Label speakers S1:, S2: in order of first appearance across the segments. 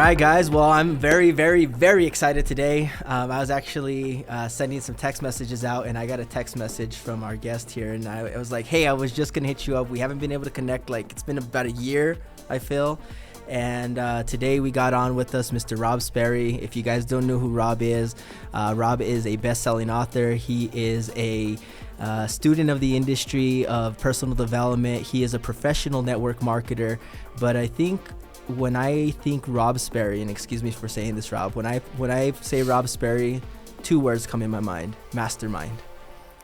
S1: right, guys. Well, I'm very, very, very excited today. I was actually sending some text messages out, and I got a text message from our guest here, and I was like, hey, I was just going to hit you up. We haven't been able to connect. Like, it's been about a year, I feel. And today we got on with us Mr. Rob Sperry. If you guys don't know who Rob is a best-selling author. He is a student of the industry of personal development. He is a professional network marketer. But I think when I think Rob Sperry, and excuse me for saying this, Rob, when I say Rob Sperry, two words come in my mind: mastermind.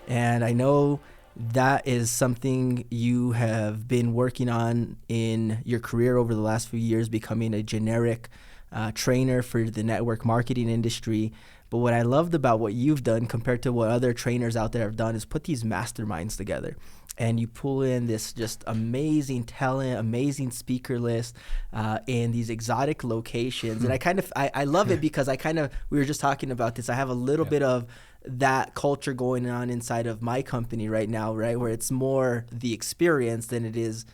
S1: And I know that is something you have been working on in your career over the last few years, becoming a generic trainer for the network marketing industry. But what I loved about what you've done compared to what other trainers out there have done is put these masterminds together. And you pull in this just amazing talent, amazing speaker list in these exotic locations. And I love it because we were just talking about this. I have a little bit of that culture going on inside of my company right now, right? Where it's more the experience than it is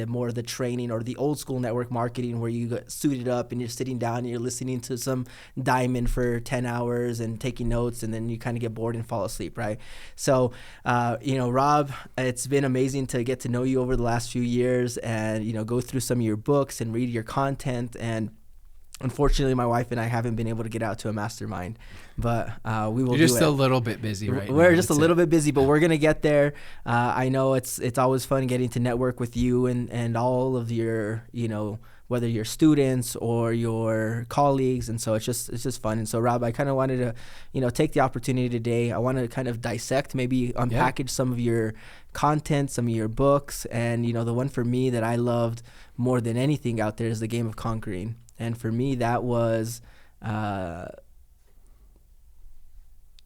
S1: more the training or the old school network marketing where you get suited up and you're sitting down and you're listening to some diamond for 10 hours and taking notes, and then you kind of get bored and fall asleep, right? So, Rob, it's been amazing to get to know you over the last few years and, go through some of your books and read your content. And unfortunately, my wife and I haven't been able to get out to a mastermind, but we will.
S2: You're just a little bit busy right now.
S1: We're just a little bit busy, but we're going to get there. I know it's always fun getting to network with you and all of your, whether your students or your colleagues. And so it's just fun. And so, Rob, I kind of wanted to, take the opportunity today. I want to kind of dissect, maybe unpackage some of your content, some of your books. And, the one for me that I loved more than anything out there is The Game of Conquering. And for me, that was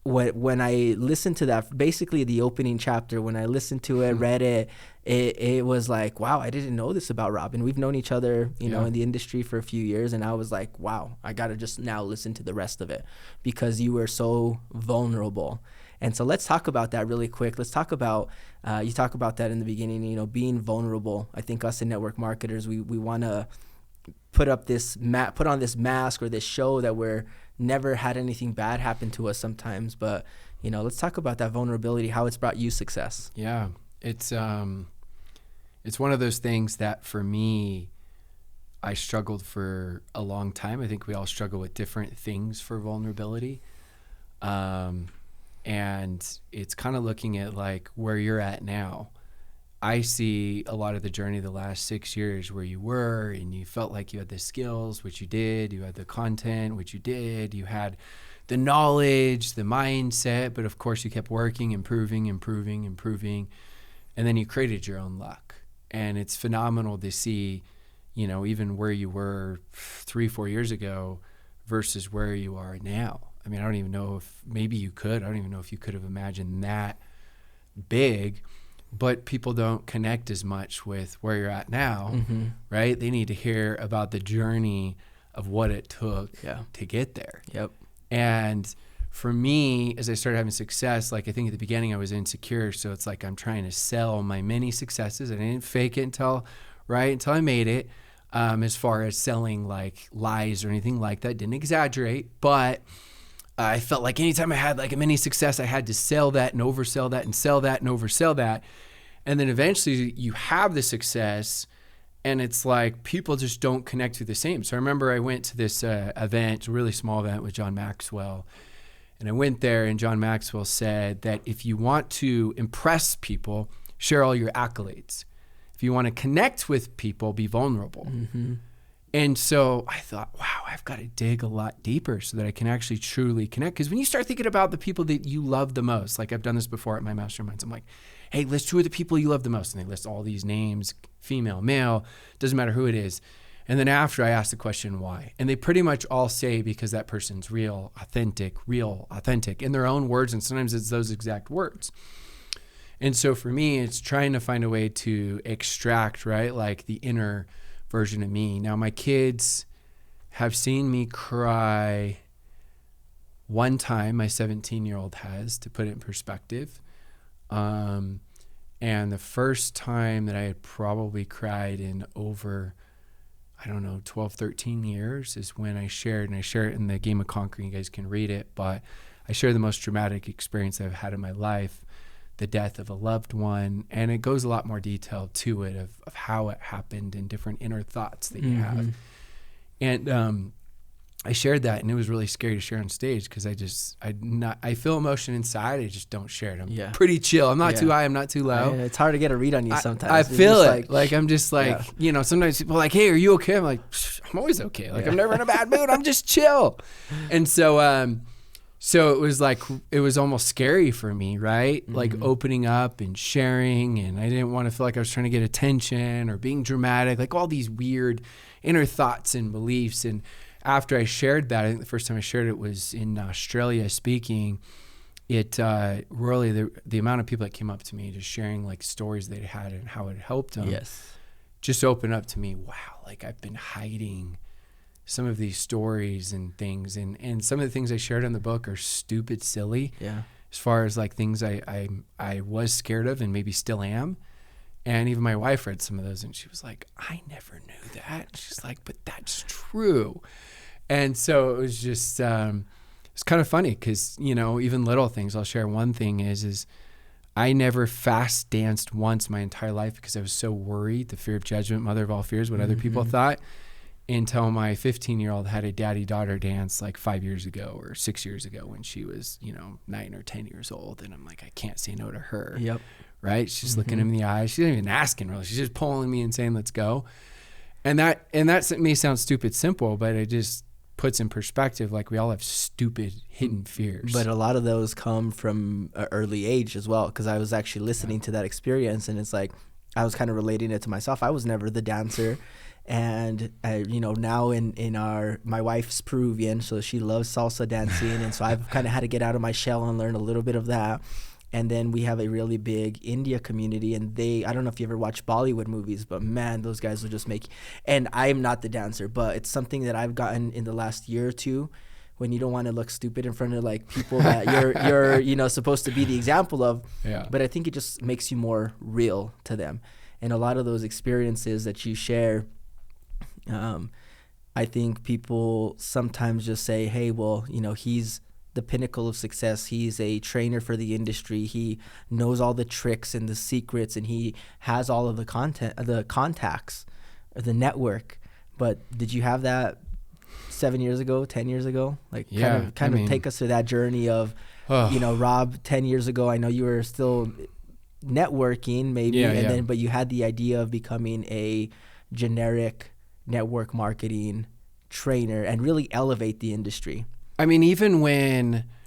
S1: when I listened to that, basically the opening chapter, when I listened to it, read it, it was like, wow, I didn't know this about Rob. And we've known each other, in the industry for a few years. And I was like, wow, I got to just now listen to the rest of it because you were so vulnerable. And so let's talk about that really quick. Let's talk about, you talk about that in the beginning, being vulnerable. I think us in network marketers, we want to put on this mask or this show that we're never had anything bad happen to us sometimes. But, let's talk about that vulnerability, how it's brought you success.
S2: Yeah. It's one of those things that for me, I struggled for a long time. I think we all struggle with different things for vulnerability. And it's kind of looking at like where you're at now. I see a lot of the journey the last 6 years where you were and you felt like you had the skills, which you did, you had the content, which you did, you had the knowledge, the mindset, but of course you kept working, improving, and then you created your own luck. And it's phenomenal to see, even where you were 3-4 years ago versus where you are now. I mean, I don't even know if maybe you could. I don't even know if you could have imagined that big. But people don't connect as much with where you're at now, right? They need to hear about the journey of what it took to get there.
S1: Yep.
S2: And for me, as I started having success, like I think at the beginning I was insecure. So it's like I'm trying to sell my many successes. I didn't fake it until I made it. As far as selling like lies or anything like that, didn't exaggerate. But I felt like anytime I had like a mini success, I had to sell that and oversell that and sell that and oversell that. And then eventually you have the success and it's like people just don't connect to the same. So I remember I went to this event, a really small event with John Maxwell. And I went there and John Maxwell said that if you want to impress people, share all your accolades. If you want to connect with people, be vulnerable. And so I thought, wow, I've got to dig a lot deeper so that I can actually truly connect. Because when you start thinking about the people that you love the most, like I've done this before at my masterminds, I'm like, hey, list who are the people you love the most. And they list all these names, female, male, doesn't matter who it is. And then after I ask the question, why? And they pretty much all say because that person's real, authentic, in their own words. And sometimes it's those exact words. And so for me, it's trying to find a way to extract, right, like the inner version of me. Now, my kids have seen me cry one time, my 17-year-old has, to put it in perspective. And the first time that I had probably cried in over, I don't know, 12, 13 years is when I shared, and I share it in the Game of Conquering. You guys can read it, but I share the most dramatic experience I've had in my life, the death of a loved one. And it goes a lot more detail to it of how it happened and different inner thoughts that you have. And I shared that, and it was really scary to share on stage because I feel emotion inside. I just don't share it. I'm pretty chill. I'm not too high. I'm not too low.
S1: It's hard to get a read on you sometimes.
S2: I feel it. Like I'm just like, you know, sometimes people are like, hey, are you okay? I'm like, I'm always okay. Like I'm never in a bad mood. I'm just chill. And so, so it was like, it was almost scary for me, right? Like opening up and sharing, and I didn't want to feel like I was trying to get attention or being dramatic, like all these weird inner thoughts and beliefs. And after I shared that, I think the first time I shared it was in Australia speaking. It really, the amount of people that came up to me just sharing like stories they had and how it helped them just opened up to me. Wow, like I've been hiding some of these stories and things, and some of the things I shared in the book are stupid silly as far as like things I was scared of and maybe still am. And even my wife read some of those, and she was like, I never knew that. She's like, but that's true. And so it was just, it's kind of funny because, you know, even little things. I'll share one thing is I never fast danced once my entire life because I was so worried, the fear of judgment, mother of all fears, what other people thought, until my 15-year-old had a daddy-daughter dance like 5 years ago or 6 years ago when she was, you know, 9 or 10 years old. And I'm like, I can't say no to her.
S1: Yep.
S2: Right? She's looking him in the eyes. She's not even asking really. She's just pulling me and saying, let's go. And that may sound stupid simple, but it just puts in perspective, like we all have stupid hidden fears.
S1: But a lot of those come from an early age as well, because I was actually listening to that experience, and it's like I was kind of relating it to myself. I was never the dancer. And you know, now my wife's Peruvian, so she loves salsa dancing, and so I've kind of had to get out of my shell and learn a little bit of that. And then we have a really big India community, and I don't know if you ever watch Bollywood movies, but man, those guys will just make, and I'm not the dancer, but it's something that I've gotten in the last year or two, when you don't want to look stupid in front of like people that you're you know, supposed to be the example of. But I think it just makes you more real to them. And a lot of those experiences that you share, I think people sometimes just say, hey, well, you know, he's the pinnacle of success. He's a trainer for the industry. He knows all the tricks and the secrets, and he has all of the contacts, or the network. But did you have that 7 years ago, 10 years ago? Like kind of take us through that journey of, you know, Rob, 10 years ago, I know you were still networking maybe, but you had the idea of becoming a generic network marketing trainer and really elevate the industry.
S2: I mean,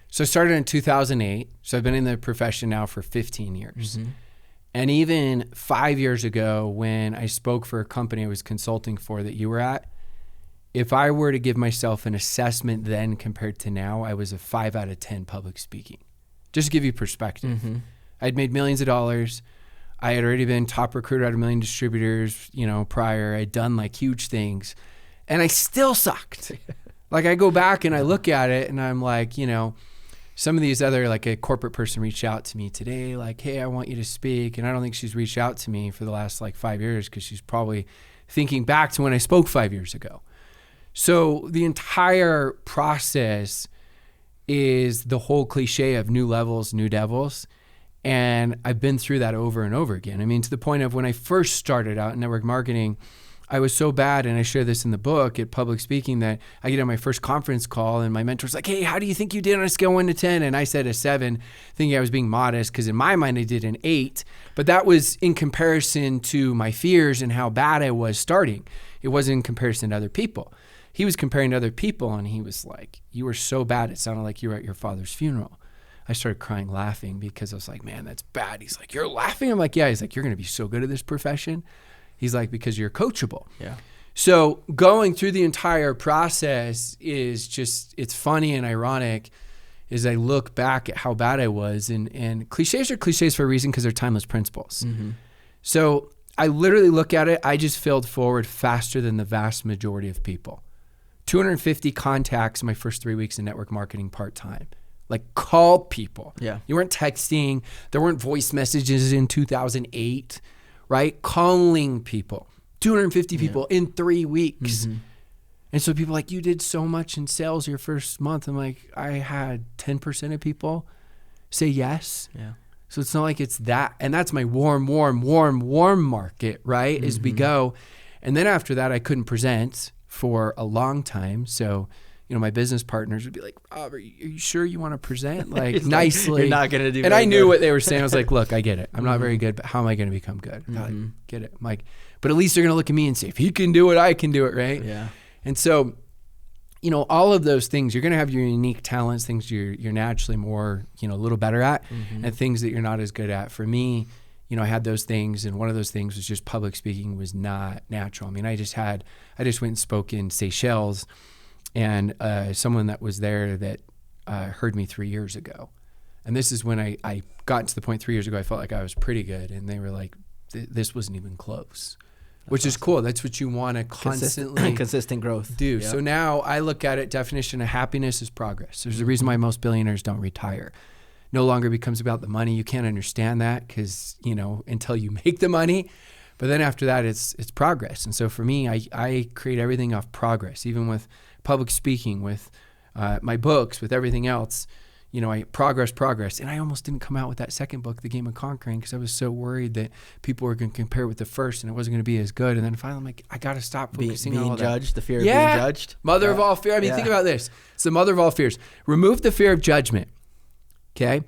S2: so I started in 2008. So I've been in the profession now for 15 years. And even 5 years ago, when I spoke for a company I was consulting for that you were at, if I were to give myself an assessment then compared to now, I was a 5 out of 10 public speaking. Just to give you perspective. I'd made millions of dollars. I had already been top recruiter at 1 million distributors, you know, prior. I'd done like huge things, and I still sucked. Like I go back and I look at it and I'm like, you know, some of these other, like a corporate person reached out to me today, like, hey, I want you to speak. And I don't think she's reached out to me for the last like 5 years because she's probably thinking back to when I spoke 5 years ago. So the entire process is the whole cliche of new levels, new devils. And I've been through that over and over again. I mean, to the point of when I first started out in network marketing, I was so bad, and I share this in the book at public speaking, that I get on my first conference call and my mentor's like, hey, how do you think you did on a scale 1 to 10? And I said a 7, thinking I was being modest because in my mind I did an 8. But that was in comparison to my fears and how bad I was starting. It wasn't in comparison to other people. He was comparing to other people, and he was like, you were so bad it sounded like you were at your father's funeral. I started crying laughing because I was like, man, that's bad. He's like, you're laughing? I'm like, yeah. He's like, you're going to be so good at this profession. He's like, because you're coachable. Yeah. So going through the entire process is just, it's funny and ironic as I look back at how bad I was. And cliches are cliches for a reason because they're timeless principles. So I literally look at it, I just failed forward faster than the vast majority of people. 250 contacts in my first 3 weeks in network marketing part-time. Like called people. Yeah. You weren't texting. There weren't voice messages in 2008. Right? Calling people. 250 people in 3 weeks. And so people are like, you did so much in sales your first month. I'm like, I had 10% of people say yes.
S1: Yeah.
S2: So it's not like it's that. And that's my warm market, right? As we go. And then after that, I couldn't present for a long time. So, my business partners would be like, Rob, are you sure you want to present? Like nicely.
S1: Like, you're not going to do
S2: And I knew
S1: good.
S2: what they were saying. I was like, look, I get it. I'm not very good, but how am I going to become good? Like, get it. I'm like, but at least they're going to look at me and say, if he can do it, I can do it, right?
S1: Yeah.
S2: And so, all of those things, you're going to have your unique talents, things you're naturally more, a little better at, and things that you're not as good at. For me, I had those things, and one of those things was just public speaking was not natural. I mean, I just went and spoke in Seychelles, and someone that was there that heard me 3 years ago. And this is when I got to the point 3 years ago, I felt like I was pretty good, and they were like, this wasn't even close. Which is cool. That's what you want to constantly
S1: consistent growth
S2: do.
S1: Yep.
S2: So now I look at it, definition of happiness is progress. There's a reason why most billionaires don't retire. No longer becomes about the money. You can't understand that because, until you make the money. But then after that, it's progress. And so for me, I create everything off progress, even with public speaking, with my books, with everything else. I progress. And I almost didn't come out with that second book, The Game of Conquering, because I was so worried that people were going to compare with the first and it wasn't going to be as good. And then finally I'm like, I got to stop focusing on all
S1: being judged, the fear of being judged.
S2: Mother of all fear. I mean, think about this. It's the mother of all fears. Remove the fear of judgment. Okay.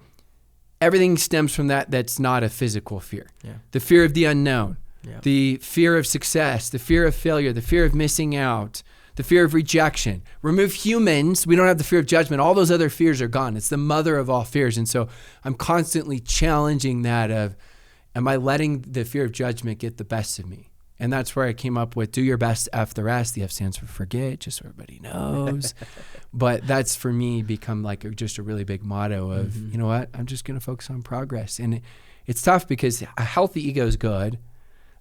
S2: Everything stems from that. That's not a physical fear.
S1: Yeah.
S2: The fear of the unknown,
S1: the
S2: fear of success, the fear of failure, the fear of missing out, the fear of rejection. Remove humans. We don't have the fear of judgment. All those other fears are gone. It's the mother of all fears. And so I'm constantly challenging that of, am I letting the fear of judgment get the best of me? And that's where I came up with do your best, F the rest. The F stands for forget, just so everybody knows. But that's for me become like just a really big motto of, you know what, I'm just going to focus on progress. And it's tough because a healthy ego is good.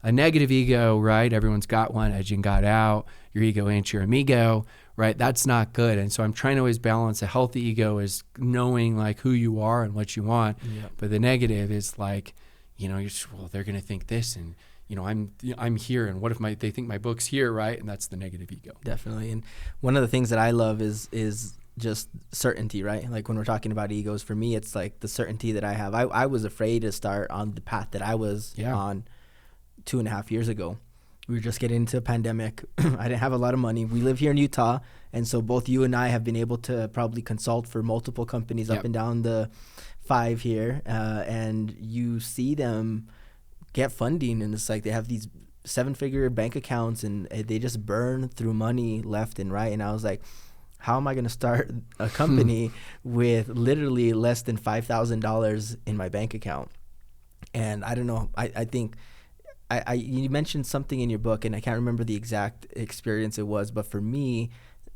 S2: A negative ego, right? Everyone's got one, edging got out. Your ego ain't your amigo, right? That's not good. And so I'm trying to always balance. A healthy ego is knowing like who you are and what you want. Yep. But the negative is like, you're just, well, they're going to think this, and I'm here, and what if they think my book's here, right? And that's the negative ego.
S1: Definitely. And one of the things that I love is just certainty, right? Like when we're talking about egos, for me, it's like the certainty that I have. I was afraid to start on the path that I was on 2.5 years ago. We were just getting into a pandemic. I didn't have a lot of money. We live here in Utah. And so both you and I have been able to probably consult for multiple companies up and down the 5 here. And you see them get funding, and it's like they have these 7-figure bank accounts, and they just burn through money left and right. And I was like, how am I going to start a company with literally less than $5,000 in my bank account? And I don't know. I think you mentioned something in your book, and I can't remember the exact experience it was, but for me,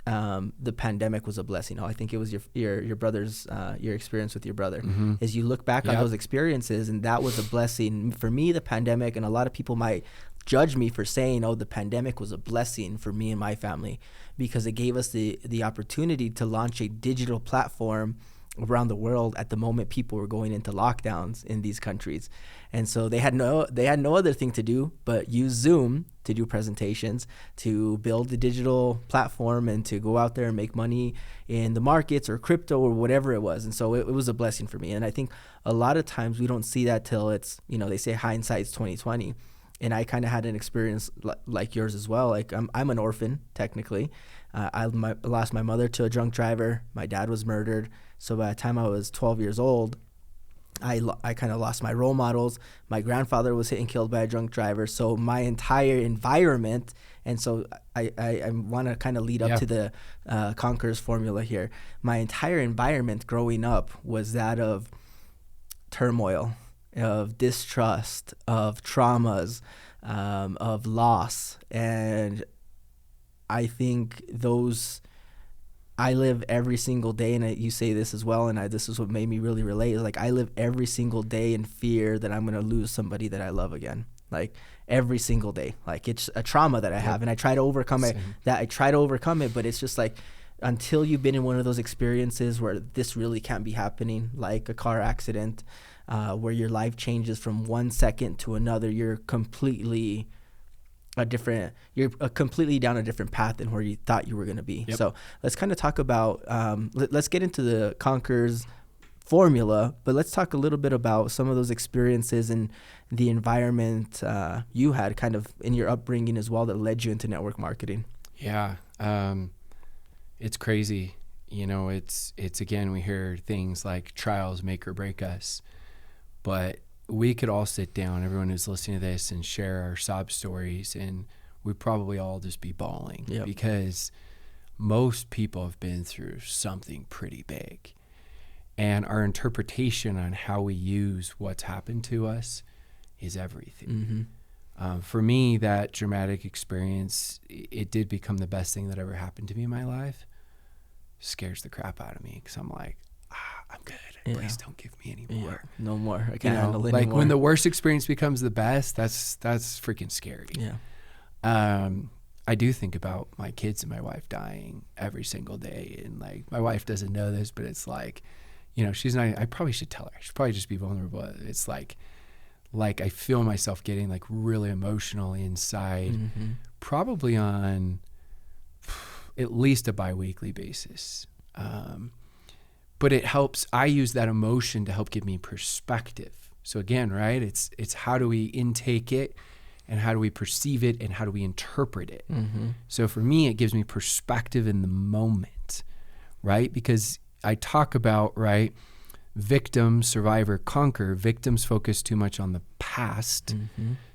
S1: the pandemic was a blessing. I think it was your brother's your experience with your brother. As you look back on those experiences, and that was a blessing for me. The pandemic, and a lot of people might judge me for saying, "Oh, the pandemic was a blessing for me and my family," because it gave us the opportunity to launch a digital platform around the world at the moment people were going into lockdowns in these countries. And so they had no other thing to do but use Zoom to do presentations, to build the digital platform, and to go out there and make money in the markets or crypto or whatever it was. And so it was a blessing for me. And I think a lot of times we don't see that till it's, they say hindsight's 2020. And I kind of had an experience like yours as well. Like I'm an orphan technically. I lost my mother to a drunk driver. My dad was murdered. So by the time I was 12 years old, I kind of lost my role models. My grandfather was hit and killed by a drunk driver. So my entire environment, and so I want to kind of lead up to the Conqueror's formula here. My entire environment growing up was that of turmoil, of distrust, of traumas, of loss. And I think I live every single day, and you say this as well, and this is what made me really relate, is like I live every single day in fear that I'm going to lose somebody that I love again. Like every single day. Like it's a trauma that I have, and I try to overcome it. But it's just like until you've been in one of those experiences where this really can't be happening, like a car accident, where your life changes from 1 second to another, you're completely you're completely down a different path than where you thought you were going to be.
S2: Yep.
S1: So let's kind of talk about, let's get into the Conqueror's formula, but let's talk a little bit about some of those experiences and the environment you had kind of in your upbringing as well that led you into network marketing.
S2: Yeah. It's crazy. You know, it's again, we hear things like trials make or break us, but we could all sit down, everyone who's listening to this, and share our sob stories, and we'd probably all just be bawling.
S1: Yep.
S2: Because most people have been through something pretty big. And our interpretation on how we use what's happened to us is everything. For me, that dramatic experience, it did become the best thing that ever happened to me in my life. Scares the crap out of me because I'm like, I'm good. Please don't give me any more.
S1: Yeah, no more. I can't handle it anymore.
S2: When the worst experience becomes the best, that's freaking scary.
S1: Yeah.
S2: I do think about my kids and my wife dying every single day. And like, my wife doesn't know this, but it's like, you know, she's not, I probably should tell her. I should probably just be vulnerable. It's like I feel myself getting like really emotional inside, probably on at least a bi-weekly basis. But it helps. I use that emotion to help give me perspective. So again, right, it's how do we intake it, and how do we perceive it, and how do we interpret it? So for me, it gives me perspective in the moment, right? Because I talk about, right, victim, survivor, conquer. Victims focus too much on the past.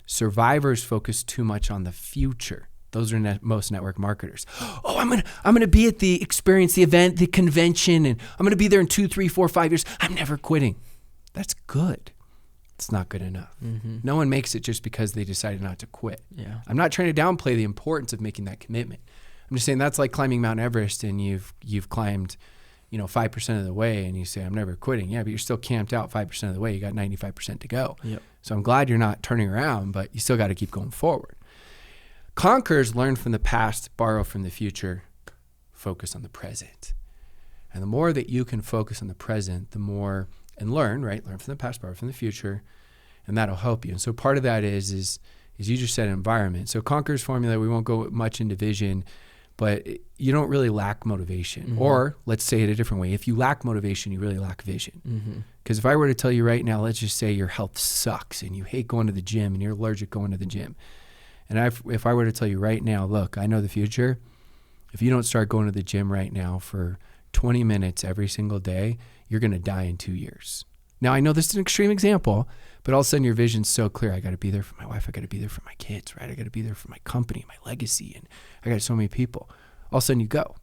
S2: Survivors focus too much on the future. Those are most network marketers. Oh, I'm gonna be at the experience, the event, the convention, and I'm gonna be there in 2, 3, 4, 5 years. I'm never quitting. That's good. It's not good enough. No one makes it just because they decided not to quit.
S1: Yeah.
S2: I'm not trying to downplay the importance of making that commitment. I'm just saying that's like climbing Mount Everest, and you've climbed, 5% of the way, and you say, I'm never quitting. Yeah, but you're still camped out 5% of the way. You got 95% to go.
S1: Yep.
S2: So I'm glad you're not turning around, but you still got to keep going forward. Conquerors learn from the past, borrow from the future, focus on the present. And the more that you can focus on the present, the more, and learn, right? Learn from the past, borrow from the future, and that'll help you. And so part of that is you just said environment. So Conqueror's formula, we won't go much into vision, but you don't really lack motivation. Or let's say it a different way. If you lack motivation, you really lack vision. Because if I were to tell you right now, let's just say your health sucks and you hate going to the gym and you're allergic going to the gym. And if I were to tell you right now, look, I know the future. If you don't start going to the gym right now for 20 minutes every single day, you're going to die in 2 years. Now, I know this is an extreme example, but all of a sudden your vision's so clear. I got to be there for my wife. I got to be there for my kids, right? I got to be there for my company, my legacy, and I got so many people. All of a sudden you go.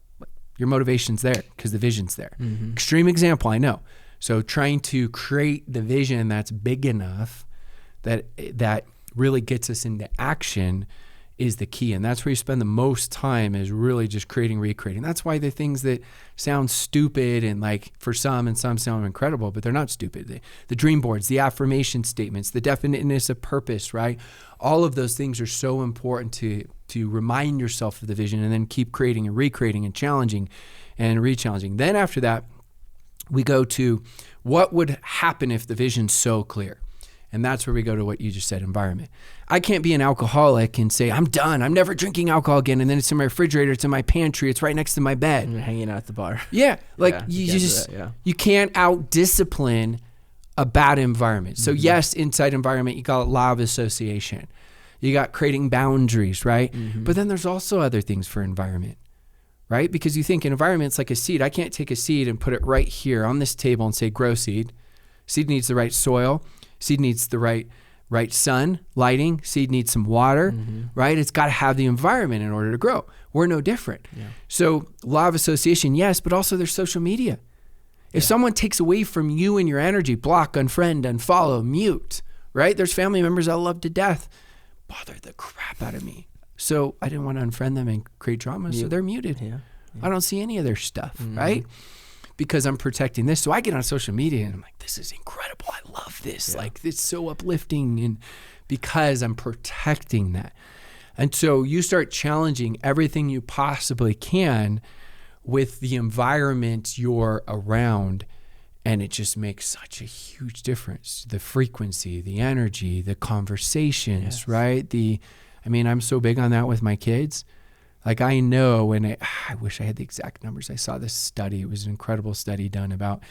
S2: Your motivation's there because the vision's there. Extreme example, I know. So trying to create the vision that's big enough that really gets us into action is the key. And that's where you spend the most time, is really just creating, recreating. That's why the things that sound stupid and like for some and some sound incredible, but they're not stupid. The dream boards, the affirmation statements, the definiteness of purpose, right? All of those things are so important to remind yourself of the vision, and then keep creating and recreating and challenging and re-challenging. Then after that, we go to what would happen if the vision's so clear. And that's where we go to what you just said, environment. I can't be an alcoholic and say, I'm done. I'm never drinking alcohol again. And then it's in my refrigerator. It's in my pantry. It's right next to my bed.
S1: And you're hanging out at the bar.
S2: Yeah. You can't out-discipline a bad environment. So yes, inside environment, you call it law of association. You got creating boundaries, right? But then there's also other things for environment, right? Because you think an environment's like a seed. I can't take a seed and put it right here on this table and say, grow seed. Seed needs the right soil. Seed needs the right sun, lighting. Seed needs some water, right? It's got to have the environment in order to grow. We're no different. Yeah. So law of association, yes, but also there's social media. If someone takes away from you and your energy, block, unfriend, unfollow, mute, right? There's family members I love to death, bother the crap out of me. So I didn't want to unfriend them and create drama, so they're muted. Yeah. I don't see any of their stuff, right? Because I'm protecting this. So I get on social media and I'm like, this is incredible. I love this. Yeah. Like, it's so uplifting, and because I'm protecting that. And so you start challenging everything you possibly can with the environment you're around, and it just makes such a huge difference. The frequency, the energy, the conversations, right? I mean, I'm so big on that with my kids. Like I know, and I wish I had the exact numbers. I saw this study. It was an incredible study done about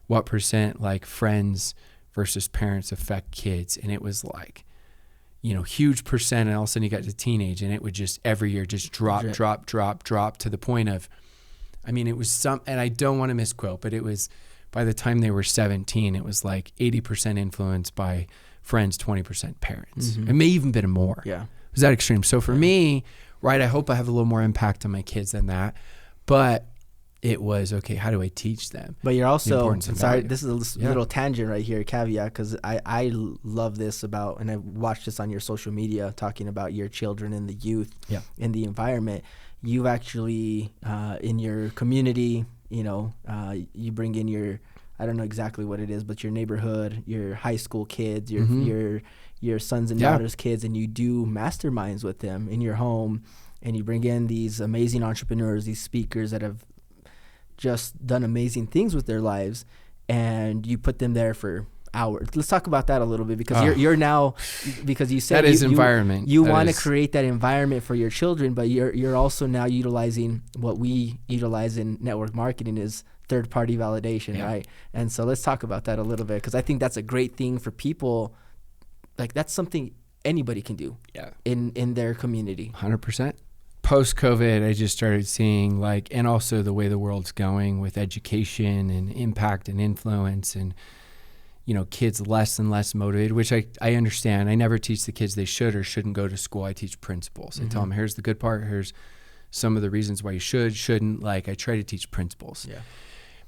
S2: what percent like friends versus parents affect kids. And it was like, huge percent. And all of a sudden you got to teenage and it would just every year just drop to the point of, I mean, it was and I don't want to misquote, but it was by the time they were 17, it was like 80% influenced by friends, 20% parents. It may even been more.
S1: Yeah.
S2: It was that extreme. So for me, right, I hope I have a little more impact on my kids than that. But it was, okay, how do I teach them?
S1: But you're also, sorry,
S2: value?
S1: this is a little tangent right here, caveat, because I love this about, and I watched this on your social media, talking about your children and the youth in the environment. You've actually, in your community, you bring in your, I don't know exactly what it is, but your neighborhood, your high school kids, your sons and daughters' kids, and you do masterminds with them in your home, and you bring in these amazing entrepreneurs, these speakers that have just done amazing things with their lives, and you put them there for hours. Let's talk about that a little bit, because you're now, because you said
S2: that is environment.
S1: You want to create that environment for your children, but you're also now utilizing what we utilize in network marketing is third-party validation, right? And so let's talk about that a little bit, because I think that's a great thing for people. Like that's something anybody can do in their community.
S2: 100%. Post-COVID, I just started seeing and also the way the world's going with education and impact and influence and, kids less and less motivated, which I understand. I never teach the kids they should or shouldn't go to school. I teach principles. I tell them, here's the good part. Here's some of the reasons why you shouldn't. I try to teach principles. Yeah.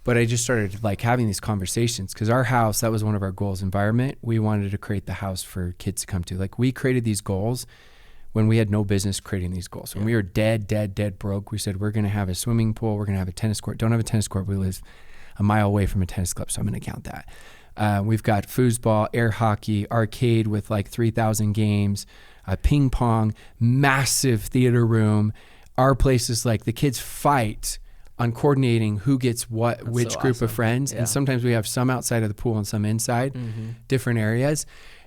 S2: But I just started having these conversations, because our house, that was one of our goals, environment. We wanted to create the house for kids to come to. We created these goals when we had no business creating these goals. When we were dead broke, we said, we're going to have a swimming pool. We're going to have a tennis court. Don't have a tennis court. We live a mile away from a tennis club, so I'm going to count that. We've got foosball, air hockey, arcade with 3,000 games, ping pong, massive theater room. Our place is the kids fight on coordinating who gets which group of friends. And sometimes we have some outside of the pool and some inside, different areas.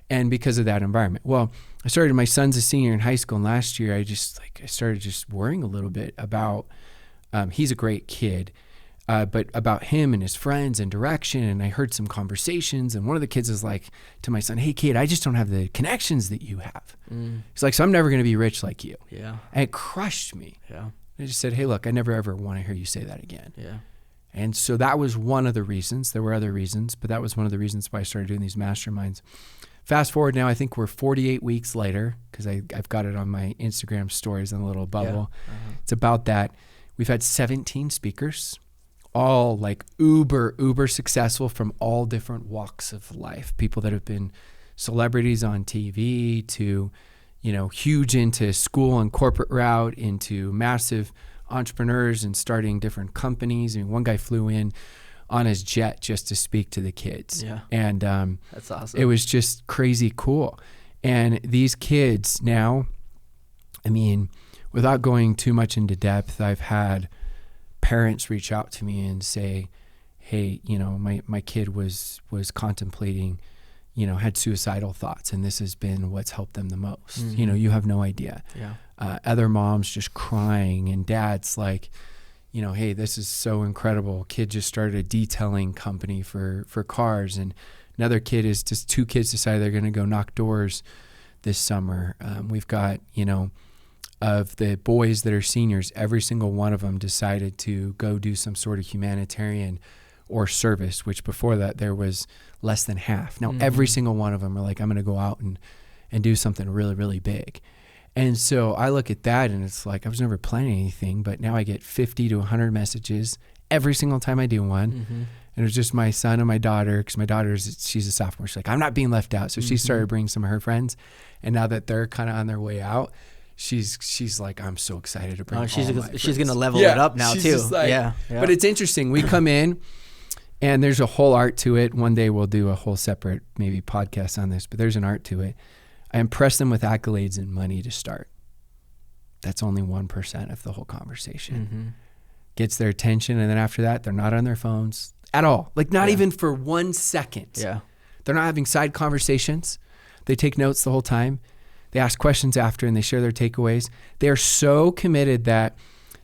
S2: And because of that environment. Well, my son's a senior in high school, and last year I started just worrying a little bit about, he's a great kid, but about him and his friends and direction. And I heard some conversations, and one of the kids is to my son, hey kid, I just don't have the connections that you have. He's so I'm never going to be rich like you. Yeah. And it crushed me. Yeah. I just said, hey, look, I never ever want to hear you say that again. Yeah. And so that was one of the reasons. There were other reasons, but that was one of the reasons why I started doing these masterminds. Fast forward now, I think we're 48 weeks later, because I've got it on my Instagram stories in a little bubble. Yeah. It's about that. We've had 17 speakers, all uber successful from all different walks of life. People that have been celebrities on TV to, huge into school and corporate route, into massive entrepreneurs and starting different companies. I mean, one guy flew in on his jet just to speak to the kids. Yeah. And that's awesome. It was just crazy cool. And these kids now, I mean, without going too much into depth, I've had parents reach out to me and say, hey, my kid was contemplating, had suicidal thoughts, and this has been what's helped them the most. You have no idea. Yeah. Other moms just crying, and dads hey, this is so incredible. Kid just started a detailing company for cars, and another kid is just, two kids decided they're going to go knock doors this summer. We've got, of the boys that are seniors, every single one of them decided to go do some sort of humanitarian or service, which before that there was less than half. Now every single one of them are I'm going to go out and do something really, really big. And so I look at that, and it's I was never planning anything, but now I get 50 to 100 messages every single time I do one. And it was just my son and my daughter, because my daughter, she's a sophomore. She's I'm not being left out. So she started bringing some of her friends. And now that they're kind of on their way out, she's I'm so excited to bring she's
S1: going to level it up now too. Yeah.
S2: But it's interesting. We come in, and there's a whole art to it. One day we'll do a whole separate maybe podcast on this, but there's an art to it. I impress them with accolades and money to start. That's only 1% of the whole conversation. Gets their attention, and then after that, they're not on their phones at all. Not even for 1 second. Yeah. They're not having side conversations. They take notes the whole time. They ask questions after and they share their takeaways. They're so committed that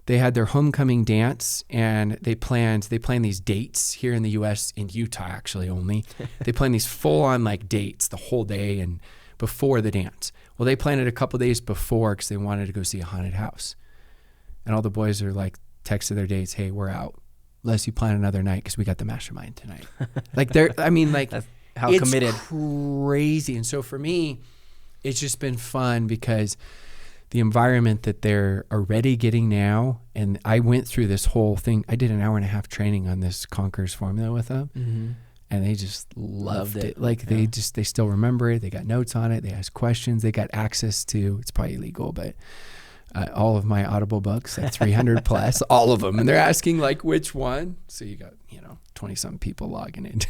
S2: they had their homecoming dance and they planned these dates here in the US, in Utah actually only. They planned these full on like dates the whole day and before the dance. Well, they planned it a couple days before because they wanted to go see a haunted house. And all the boys are like texted their dates, hey, we're out. Unless you plan another night because we got the mastermind tonight. Like that's
S1: how
S2: it's
S1: committed.
S2: Crazy. And so for me, it's just been fun because the environment that they're already getting now, and I went through this whole thing. I did an 1.5-hour training on this Conqueror's formula with them, and they just loved it. Like they still remember it. They got notes on it. They asked questions. They got access to, it's probably illegal, but all of my Audible books, like 300 plus, all of them. And they're asking like which one. So you got, 20-something people logging into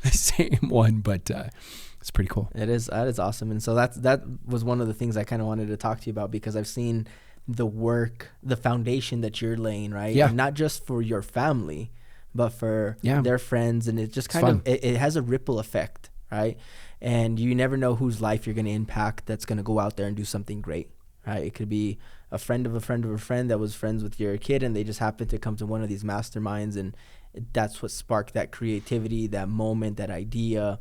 S2: the same one, but it's pretty cool.
S1: That is awesome. And so that was one of the things I kind of wanted to talk to you about, because I've seen the work, the foundation that you're laying, right?
S2: Yeah.
S1: And not just for your family, but for their friends. And it just kind of, it has a ripple effect, right? And you never know whose life you're going to impact that's going to go out there and do something great, right? It could be a friend of a friend of a friend that was friends with your kid, and they just happened to come to one of these masterminds, and that's what sparked that creativity, that moment, that idea,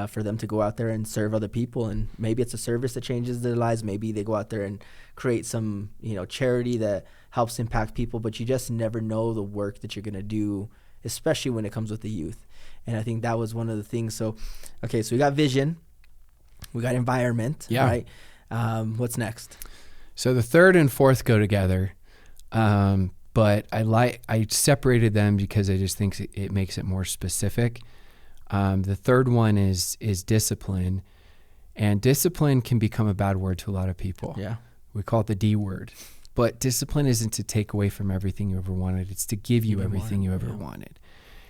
S1: for them to go out there and serve other people. And maybe it's a service that changes their lives. Maybe they go out there and create some, charity that helps impact people, but you just never know the work that you're going to do, especially when it comes with the youth. And I think that was one of the things. So, okay, so we got vision, we got environment, right? What's next?
S2: So the third and fourth go together. But I separated them because I just think it makes it more specific. The third one is discipline, and discipline can become a bad word to a lot of people.
S1: Yeah.
S2: We call it the D word, but discipline isn't to take away from everything you ever wanted. It's to give you everything you ever wanted.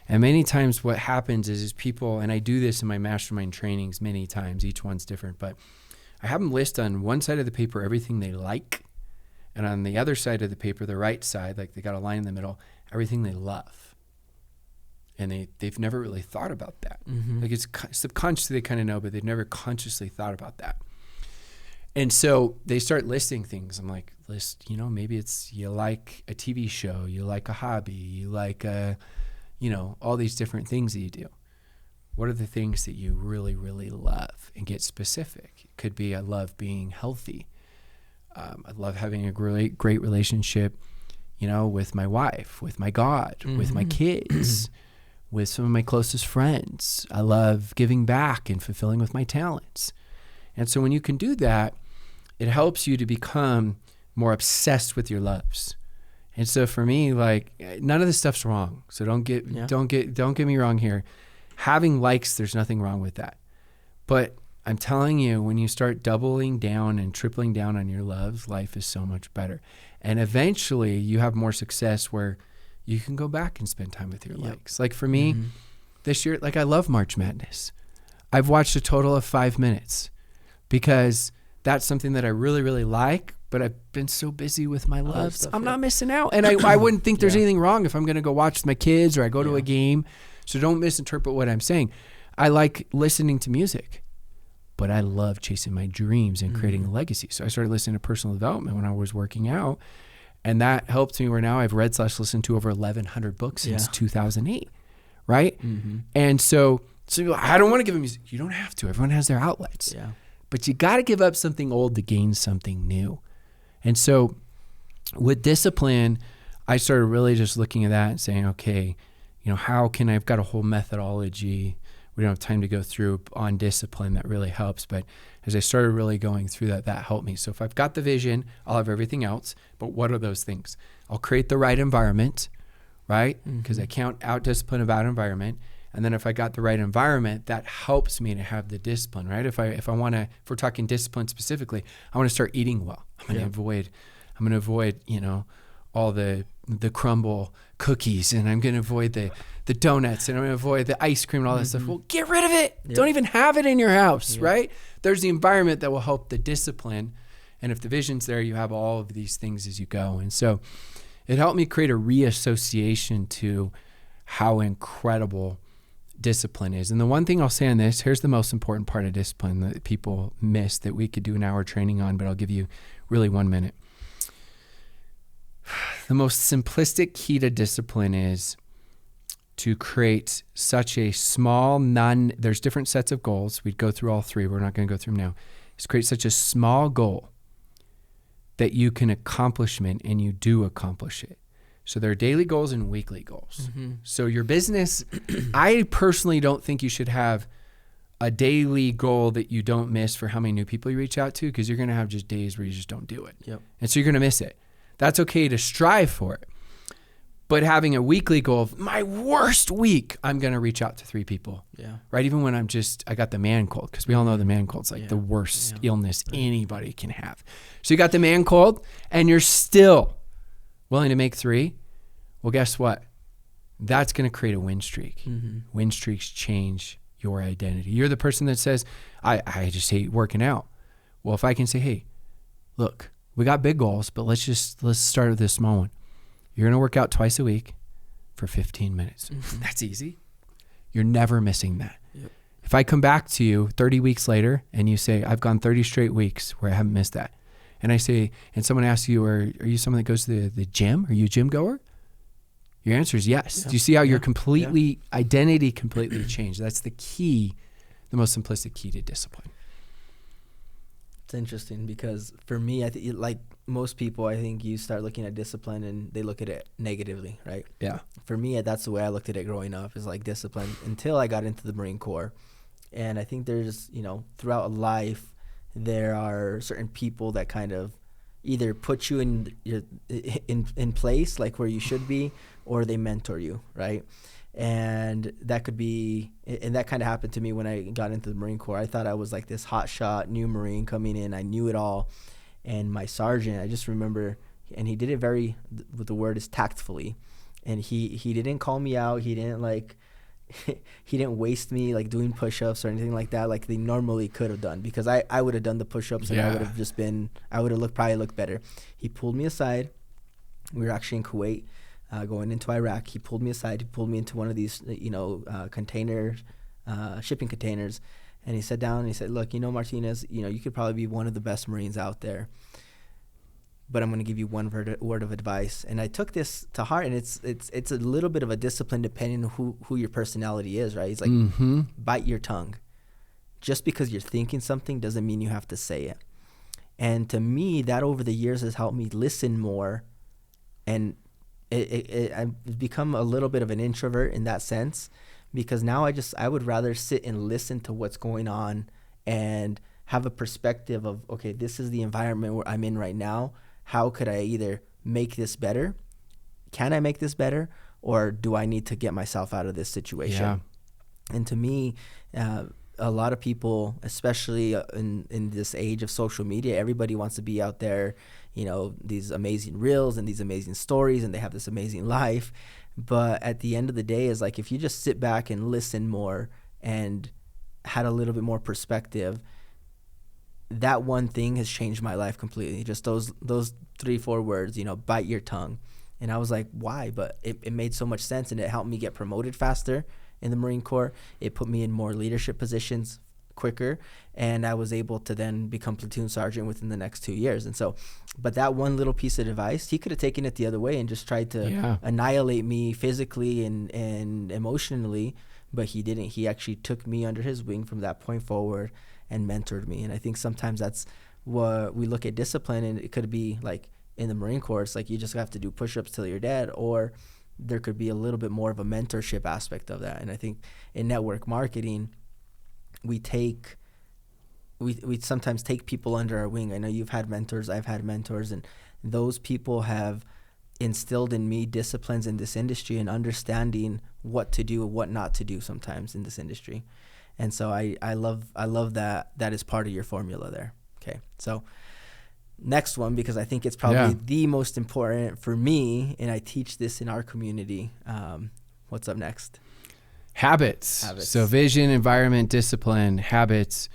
S2: And many times what happens is people, and I do this in my mastermind trainings many times, each one's different, but I have them list on one side of the paper everything they like, and on the other side of the paper, the right side, like they got a line in the middle, everything they love. And they've never really thought about that. Like it's subconsciously they kind of know, but they've never consciously thought about that. And so they start listing things. I'm like, maybe it's you like a TV show, you like a hobby, you like all these different things that you do. What are the things that you really, really love? And get specific. It could be I love being healthy. I love having a great relationship, with my wife, with my God, with my kids, with some of my closest friends. I love giving back and fulfilling with my talents. And so when you can do that, it helps you to become more obsessed with your loves. And so for me, like none of this stuff's wrong. So don't get me wrong here. Having likes, there's nothing wrong with that. But I'm telling you, when you start doubling down and tripling down on your loves, life is so much better. And eventually you have more success where you can go back and spend time with your likes. Like for me, this year, like I love March Madness. I've watched a total of 5 minutes because that's something that I really, really like, but I've been so busy with my loves.
S1: Stuff,
S2: I'm not missing out. And I wouldn't think there's anything wrong if I'm going to go watch with my kids or I go to a game. So don't misinterpret what I'm saying. I like listening to music, but I love chasing my dreams and creating a legacy. So I started listening to personal development when I was working out, and that helped me where now I've read / listened to over 1,100 books since 2008, right? And so I don't want to give them music. You don't have to. Everyone has their outlets.
S1: Yeah.
S2: But you got to give up something old to gain something new. And so with discipline, I started really just looking at that and saying, okay, how can I've got a whole methodology. We don't have time to go through on discipline that really helps. But as I started really going through that helped me. So if I've got the vision, I'll have everything else. But what are those things? I'll create the right environment, right? Because I can't out discipline about environment. And then if I got the right environment, that helps me to have the discipline, right? If we're talking discipline specifically, I want to start eating well. I'm going to avoid, all the crumble cookies, and I'm going to avoid the donuts, and I'm going to avoid the ice cream and all that stuff. Well, get rid of it. Don't even have it in your house, right? There's the environment that will help the discipline. And if the vision's there, you have all of these things as you go. And so it helped me create a reassociation to how incredible discipline is. And the one thing I'll say on this, here's the most important part of discipline that people miss that we could do an hour training on, but I'll give you really 1 minute. The most simplistic key to discipline is to create such a small, there's different sets of goals. We'd go through all three. We're not going to go through them now. Is create such a small goal that you can accomplish and you do accomplish it. So there are daily goals and weekly goals. Mm-hmm. So your business, I personally don't think you should have a daily goal that you don't miss for how many new people you reach out to, because you're going to have just days where you just don't do it.
S1: Yep.
S2: And so you're going to miss it. That's okay to strive for it. But having a weekly goal of my worst week, I'm going to reach out to 3 people.
S1: Yeah.
S2: Right? Even when I got the man cold, because we all know the man cold's like the worst illness anybody can have. So you got the man cold and you're still willing to make 3. Well, guess what? That's going to create a win streak. Mm-hmm. Win streaks change your identity. You're the person that says, I just hate working out. Well, if I can say, hey, look, we got big goals, but let's start with this small one. You're going to work out twice a week for 15 minutes. Mm-hmm. That's easy. You're never missing that. Yep. If I come back to you 30 weeks later and you say, I've gone 30 straight weeks where I haven't missed that. And I say, and someone asks you, are you someone that goes to the gym? Are you a gym goer? Your answer is yes. Yeah. Do you see how your identity completely changed? That's the key, the most simplistic key to discipline.
S1: It's interesting because for me, I think like most people, I think you start looking at discipline and they look at it negatively, right?
S2: Yeah.
S1: For me, that's the way I looked at it growing up, is like discipline until I got into the Marine Corps. And I think there's, throughout life, there are certain people that kind of either put you in place, like where you should be, or they mentor you, right? And that could be, and that kind of happened to me when I got into the Marine Corps. I thought I was like this hotshot new Marine coming in. I knew it all. And my sergeant, I just remember, and he did it very, what the word is, tactfully. And he didn't call me out. He didn't he didn't waste me like doing push-ups or anything like that, like they normally could have done, because I would have done the push-ups and I would have probably looked better. He pulled me aside. We were actually in Kuwait, going into Iraq. He pulled me aside. He pulled me into one of these, containers, shipping containers. And he sat down and he said, look, Martinez, you could probably be one of the best Marines out there, but I'm going to give you one word of advice. And I took this to heart, and it's a little bit of a discipline depending on who your personality is, right? He's like, bite your tongue. Just because you're thinking something doesn't mean you have to say it. And to me, that over the years has helped me listen more, and I've become a little bit of an introvert in that sense, because now I would rather sit and listen to what's going on and have a perspective of, okay, this is the environment where I'm in right now. How could I either make this better? Can I make this better? Or do I need to get myself out of this situation? Yeah. And to me, a lot of people, especially in this age of social media, everybody wants to be out there, these amazing reels and these amazing stories, and they have this amazing life. But at the end of the day, is like, if you just sit back and listen more and had a little bit more perspective, that one thing has changed my life completely. Just those 3-4 words, bite your tongue. And I was like, why? But it made so much sense, and it helped me get promoted faster in the Marine Corps. It put me in more leadership positions quicker, and I was able to then become platoon sergeant within the next 2 years. And so, but that one little piece of advice, he could have taken it the other way and just tried to annihilate me physically and emotionally, but he didn't. He actually took me under his wing from that point forward and mentored me. And I think sometimes that's what we look at discipline, and it could be like in the Marine Corps, it's like you just have to do push-ups till you're dead, or there could be a little bit more of a mentorship aspect of that. And I think in network marketing, we sometimes take people under our wing. I know you've had mentors, I've had mentors, and those people have instilled in me disciplines in this industry and understanding what to do and what not to do sometimes in this industry. And so I love that is part of your formula there. Okay, so next one, because I think it's probably the most important for me, and I teach this in our community. What's up next?
S2: Habits. So vision, environment, discipline, habits.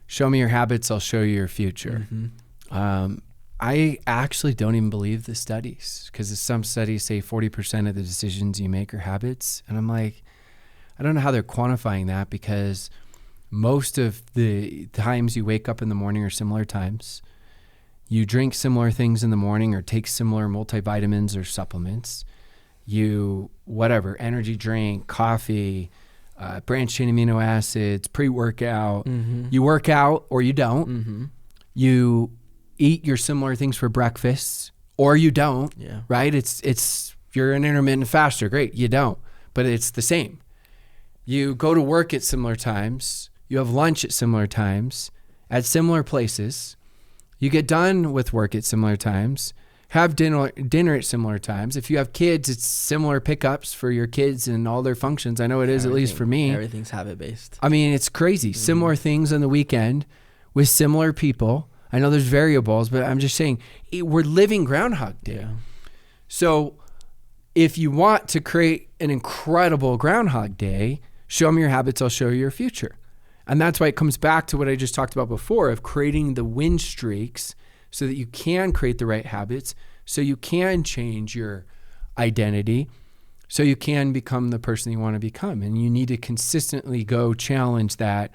S2: Show me your habits, I'll show you your future. Mm-hmm. I actually don't even believe the studies, because some studies say 40% of the decisions you make are habits. And I'm like, I don't know how they're quantifying that, because most of the times you wake up in the morning are similar times. You drink similar things in the morning or take similar multivitamins or supplements. You, whatever, energy drink, coffee, branched chain amino acids, pre-workout. You work out or you don't. You eat your similar things for breakfast or you don't, right? It's you're an intermittent faster. Great. You don't, but it's the same. You go to work at similar times. You have lunch at similar times at similar places. You get done with work at similar times, have dinner at similar times. If you have kids, it's similar pickups for your kids and all their functions. I know it is, at least for me.
S1: Everything's habit-based.
S2: I mean, it's crazy. Similar things on the weekend with similar people. I know there's variables, but I'm just saying we're living Groundhog Day.
S1: Yeah.
S2: So if you want to create an incredible Groundhog Day, show me your habits, I'll show you your future. And that's why it comes back to what I just talked about before, of creating the win streaks so that you can create the right habits, so you can change your identity, so you can become the person you want to become. And you need to consistently go challenge that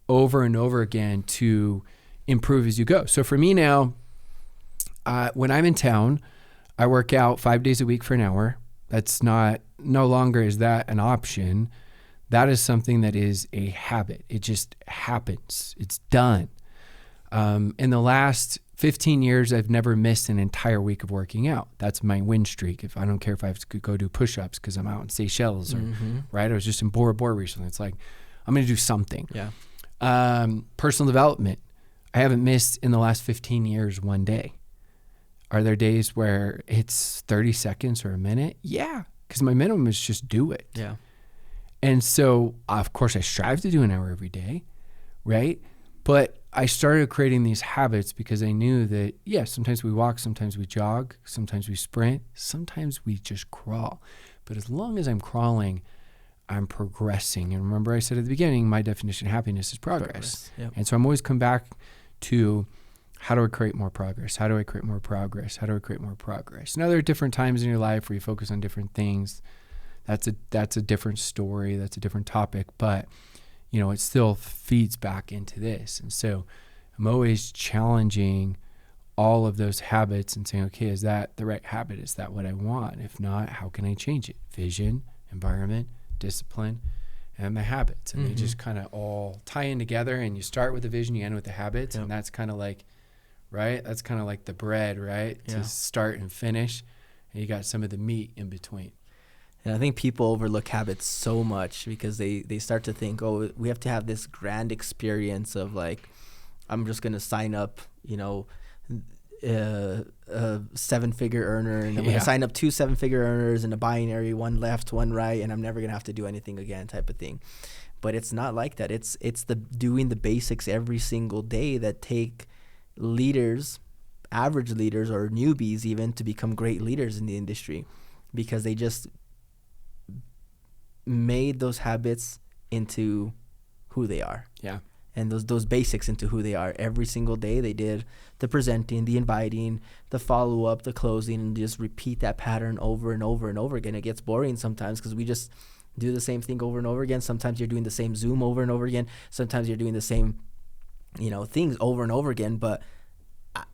S2: over and over again to improve as you go. So for me now, when I'm in town, I work out 5 days a week for an hour. That's no longer is that an option. That is something that is a habit. It just happens. It's done. In the last 15 years, I've never missed an entire week of working out. That's my win streak. If I don't care if I have to go do push-ups because I'm out in Seychelles or right. I was just in Bora Bora recently. It's like, I'm going to do something.
S1: Yeah.
S2: Personal development. I haven't missed in the last 15 years one day. Are there days where it's 30 seconds or a minute? Yeah. Because my minimum is just do it.
S1: Yeah.
S2: And so, of course, I strive to do an hour every day, right? But I started creating these habits because I knew that, sometimes we walk, sometimes we jog, sometimes we sprint, sometimes we just crawl. But as long as I'm crawling, I'm progressing. And remember I said at the beginning, my definition of happiness is progress.
S1: Yep.
S2: And so I'm always come back to, how do I create more progress? How do I create more progress? How do I create more progress? Now, there are different times in your life where you focus on different things. That's a different story. That's a different topic, but it still feeds back into this. And so I'm always challenging all of those habits and saying, okay, is that the right habit? Is that what I want? If not, how can I change it? Vision, environment, discipline, and my habits. And they just kind of all tie in together, and you start with the vision, you end with the habits. Yep. And that's kind of like, right? That's kind of like the bread, right? Yeah. To start and finish. And you got some of the meat in between.
S1: And I think people overlook habits so much because they start to think, oh, we have to have this grand experience of like, I'm just going to sign up, a 7-figure earner, and I'm going to sign up 2 7-figure earners in a binary, one left, one right, and I'm never going to have to do anything again type of thing. But it's not like that. It's the doing the basics every single day that take leaders, average leaders or newbies even, to become great leaders in the industry, because they just made those habits into who they are.
S2: Yeah.
S1: And those basics into who they are. Every single day they did the presenting, the inviting, the follow-up, the closing, and just repeat that pattern over and over and over again. It gets boring sometimes because we just do the same thing over and over again. Sometimes you're doing the same Zoom over and over again. Sometimes you're doing the same, things over and over again. But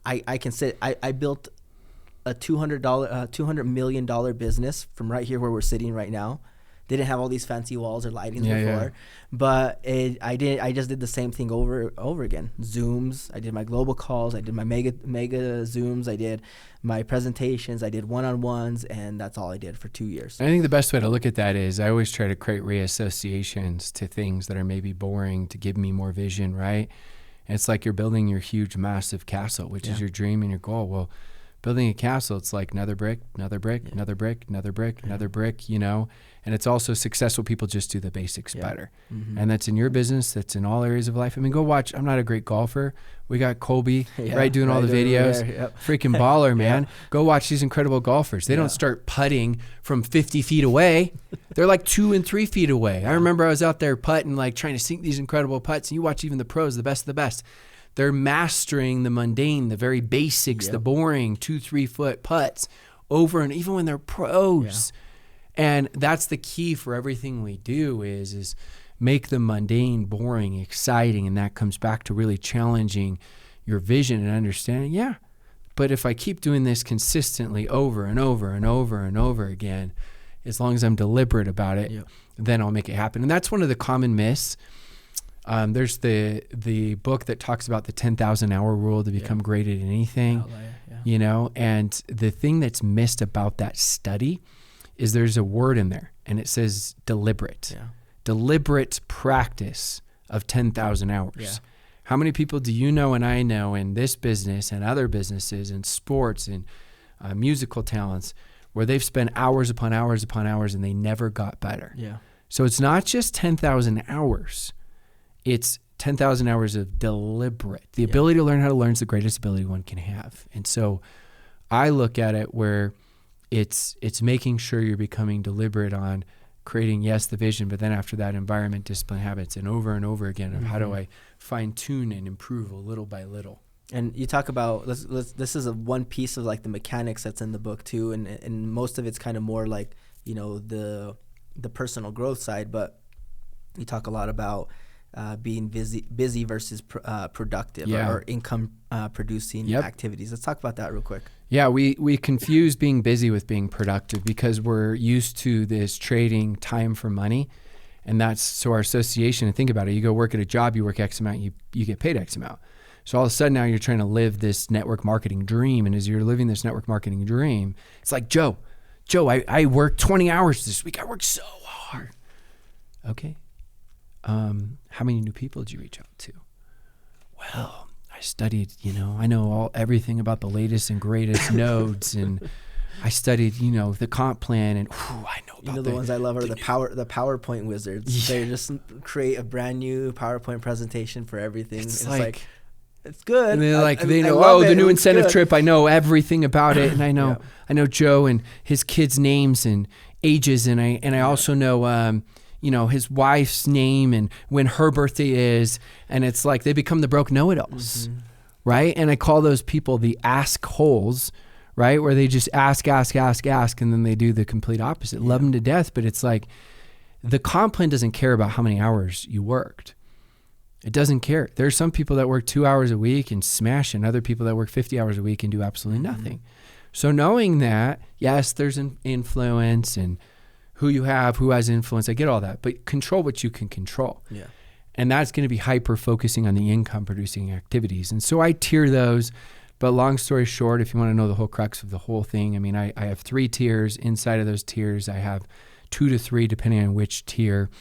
S1: I can say I built a $200 million business from right here where we're sitting right now. They didn't have all these fancy walls or lighting before, but I just did the same thing over again. Zooms. I did my global calls. I did my mega Zooms. I did my presentations. I did one-on-ones, and that's all I did for 2 years.
S2: I think the best way to look at that is I always try to create reassociations to things that are maybe boring to give me more vision, right? And it's like you're building your huge, massive castle, which is your dream and your goal. Well, building a castle, it's like another brick, another brick, another brick, another brick, another brick, And it's also successful people just do the basics better. And that's in your business. That's in all areas of life. I mean, go watch. I'm not a great golfer. We got Kobe, right, doing all the videos. Freaking baller, man. Go watch these incredible golfers. They don't start putting from 50 feet away. They're like 2 and 3 feet away. I remember I was out there putting, like trying to sink these incredible putts. And you watch even the pros, the best of the best. They're mastering the mundane, the very basics, the boring 2-3 foot putts over and even when they're pros. And that's the key for everything we do is make the mundane boring, exciting. And that comes back to really challenging your vision and understanding, yeah, but if I keep doing this consistently over and over and over and over again, as long as I'm deliberate about it, then I'll make it happen. And that's one of the common myths. There's the book that talks about the 10,000 hour rule to become great at anything, you know, and the thing that's missed about that study is there's a word in there and it says deliberate. Deliberate practice of 10,000 hours. How many people do you know and I know in this business and other businesses and sports and musical talents where they've spent hours upon hours upon hours and they never got better? So it's not just 10,000 hours. It's 10,000 hours of deliberate. The ability to learn how to learn is the greatest ability one can have. And so I look at it where it's making sure you're becoming deliberate on creating, yes, the vision, but then after that, environment, discipline, habits, and over again of how do I fine tune and improve a little by little.
S1: And you talk about, this is one piece of like the mechanics that's in the book too. And most of it's kind of more like, you know, the personal growth side, but you talk a lot about being busy versus productive or income producing activities. Let's talk about that real quick.
S2: Yeah, we confuse being busy with being productive because we're used to this trading time for money. And that's, so our association, and think about it, you go work at a job, you work X amount, you get paid X amount. So all of a sudden now you're trying to live this network marketing dream. And as you're living this network marketing dream, it's like, Joe, I worked 20 hours this week. I worked so hard. Okay. How many new people did you reach out to? Well, I studied, you know, I know everything about the latest and greatest nodes, and I studied, you know, the comp plan, and I know about
S1: you know the ones I love are the PowerPoint wizards. They just create a brand new PowerPoint presentation for everything. It's like it's good.
S2: And they're like, they know, the new incentive trip. I know everything about it, and I know Joe and his kids' names and ages, and I also know you know, his wife's name and when her birthday is. And it's like they become the broke know-it-alls, right? And I call those people the ask holes, right? Where they just ask, and then they do the complete opposite. Love them to death, but it's like the comp plan doesn't care about how many hours you worked. It doesn't care. There's some people that work 2 hours a week and smash, and other people that work 50 hours a week and do absolutely nothing. So knowing that, yes, there's an influence and who you have, who has influence. I get all that, but control what you can control. And that's going to be hyper focusing on the income producing activities. And so I tier those, but long story short, if you want to know the whole crux of the whole thing, I mean, I have 3 tiers. Inside of those tiers, I have 2 to 3, depending on which tier,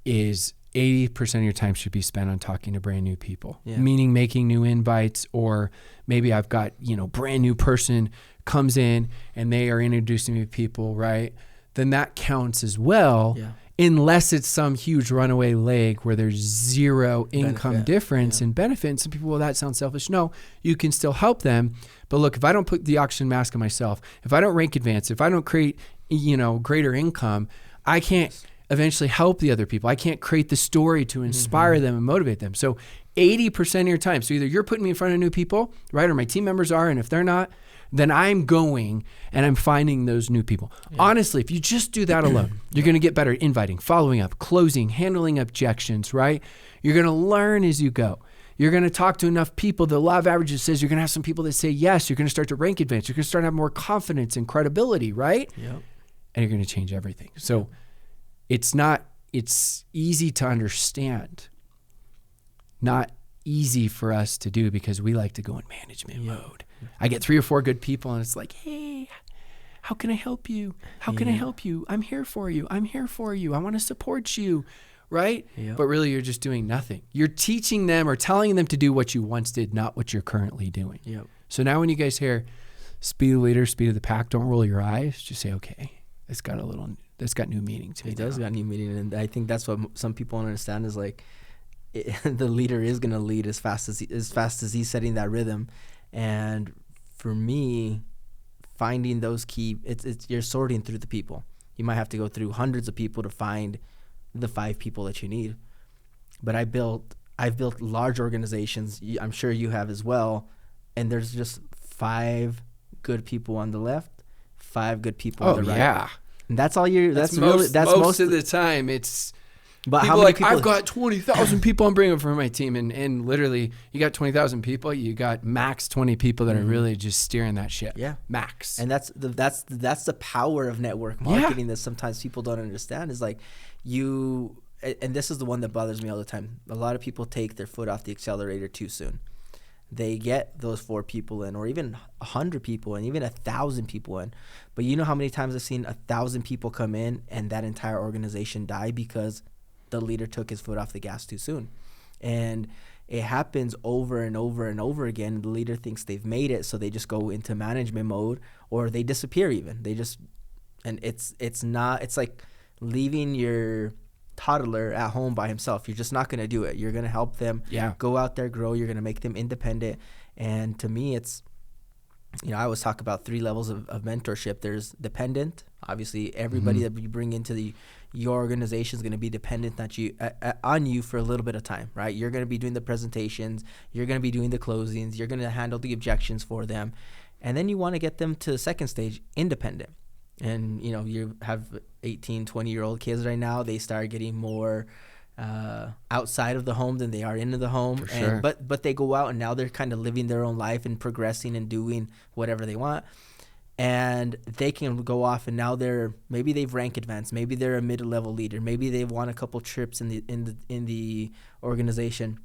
S2: is 80% of your time should be spent on talking to brand new people, meaning making new invites, or maybe I've got, you know, brand new person comes in and they are introducing me to people, right? Then that counts as well, unless it's some huge runaway leg where there's zero income difference and benefit. And some people, well, that sounds selfish. No, you can still help them. But look, if I don't put the oxygen mask on myself, if I don't rank advance, if I don't create, you know, greater income, I can't eventually help the other people. I can't create the story to inspire them and motivate them. So 80% of your time. So either you're putting me in front of new people, right? Or my team members are, and if they're not, then I'm going and I'm finding those new people. Honestly, if you just do that alone, you're going to get better at inviting, following up, closing, handling objections, right? You're going to learn as you go. You're going to talk to enough people. The law of averages says you're going to have some people that say yes. You're going to start to rank advance. You're going to start to have more confidence and credibility, right? And you're going to change everything. So it's easy to understand, not easy for us to do because we like to go in management mode. I get 3 or 4 good people and it's like, hey, how can I help you? How can I help you? I'm here for you. I'm here for you. I want to support you, right? But really you're just doing nothing. You're teaching them or telling them to do what you once did, not what you're currently doing. So now when you guys hear speed of the leader, speed of the pack, don't roll your eyes. Just say, okay, that's got new meaning to me.
S1: It does got new meaning. And I think that's what some people don't understand is like the leader is going to lead as fast as he's setting that rhythm. And for me, finding those key, it's you're sorting through the people. You might have to go through hundreds of people to find the 5 people that you need. But I've built large organizations. I'm sure you have as well. And there's just 5 good people on the left, 5 good people.
S2: Oh, yeah.
S1: And that's all you're,
S2: That's
S1: really, that's
S2: most of the time. It's,
S1: but
S2: people
S1: how many
S2: like,
S1: people?
S2: I've got 20,000 people I'm bringing for my team. And literally, you got 20,000 people, you got max 20 people that are really just steering that ship.
S1: Yeah.
S2: Max.
S1: And that's the power of network marketing that sometimes people don't understand is like and this is the one that bothers me all the time. A lot of people take their foot off the accelerator too soon. They get those 4 people in, or even 100 people in, even 1,000 people in. But you know how many times I've seen 1,000 people come in and that entire organization die because the leader took his foot off the gas too soon. And it happens over and over and over again. The leader thinks they've made it, so they just go into management mode, or they disappear even. And it's like leaving your toddler at home by himself. You're just not going to do it. You're going to help them go out there, grow. You're going to make them independent. And to me, it's, I always talk about 3 levels of mentorship. There's dependent. Obviously, everybody that you bring into your organization is going to be dependent on you for a little bit of time, right? You're going to be doing the presentations. You're going to be doing the closings. You're going to handle the objections for them. And then you want to get them to the second stage, independent. And, you have 18, 20-year-old kids right now. They start getting more outside of the home than they are into the home.
S2: For sure.
S1: But they go out and now they're kind of living their own life and progressing and doing whatever they want. And they can go off and now maybe they've rank advanced. Maybe they're a mid-level leader. Maybe they've won a couple trips in the organization.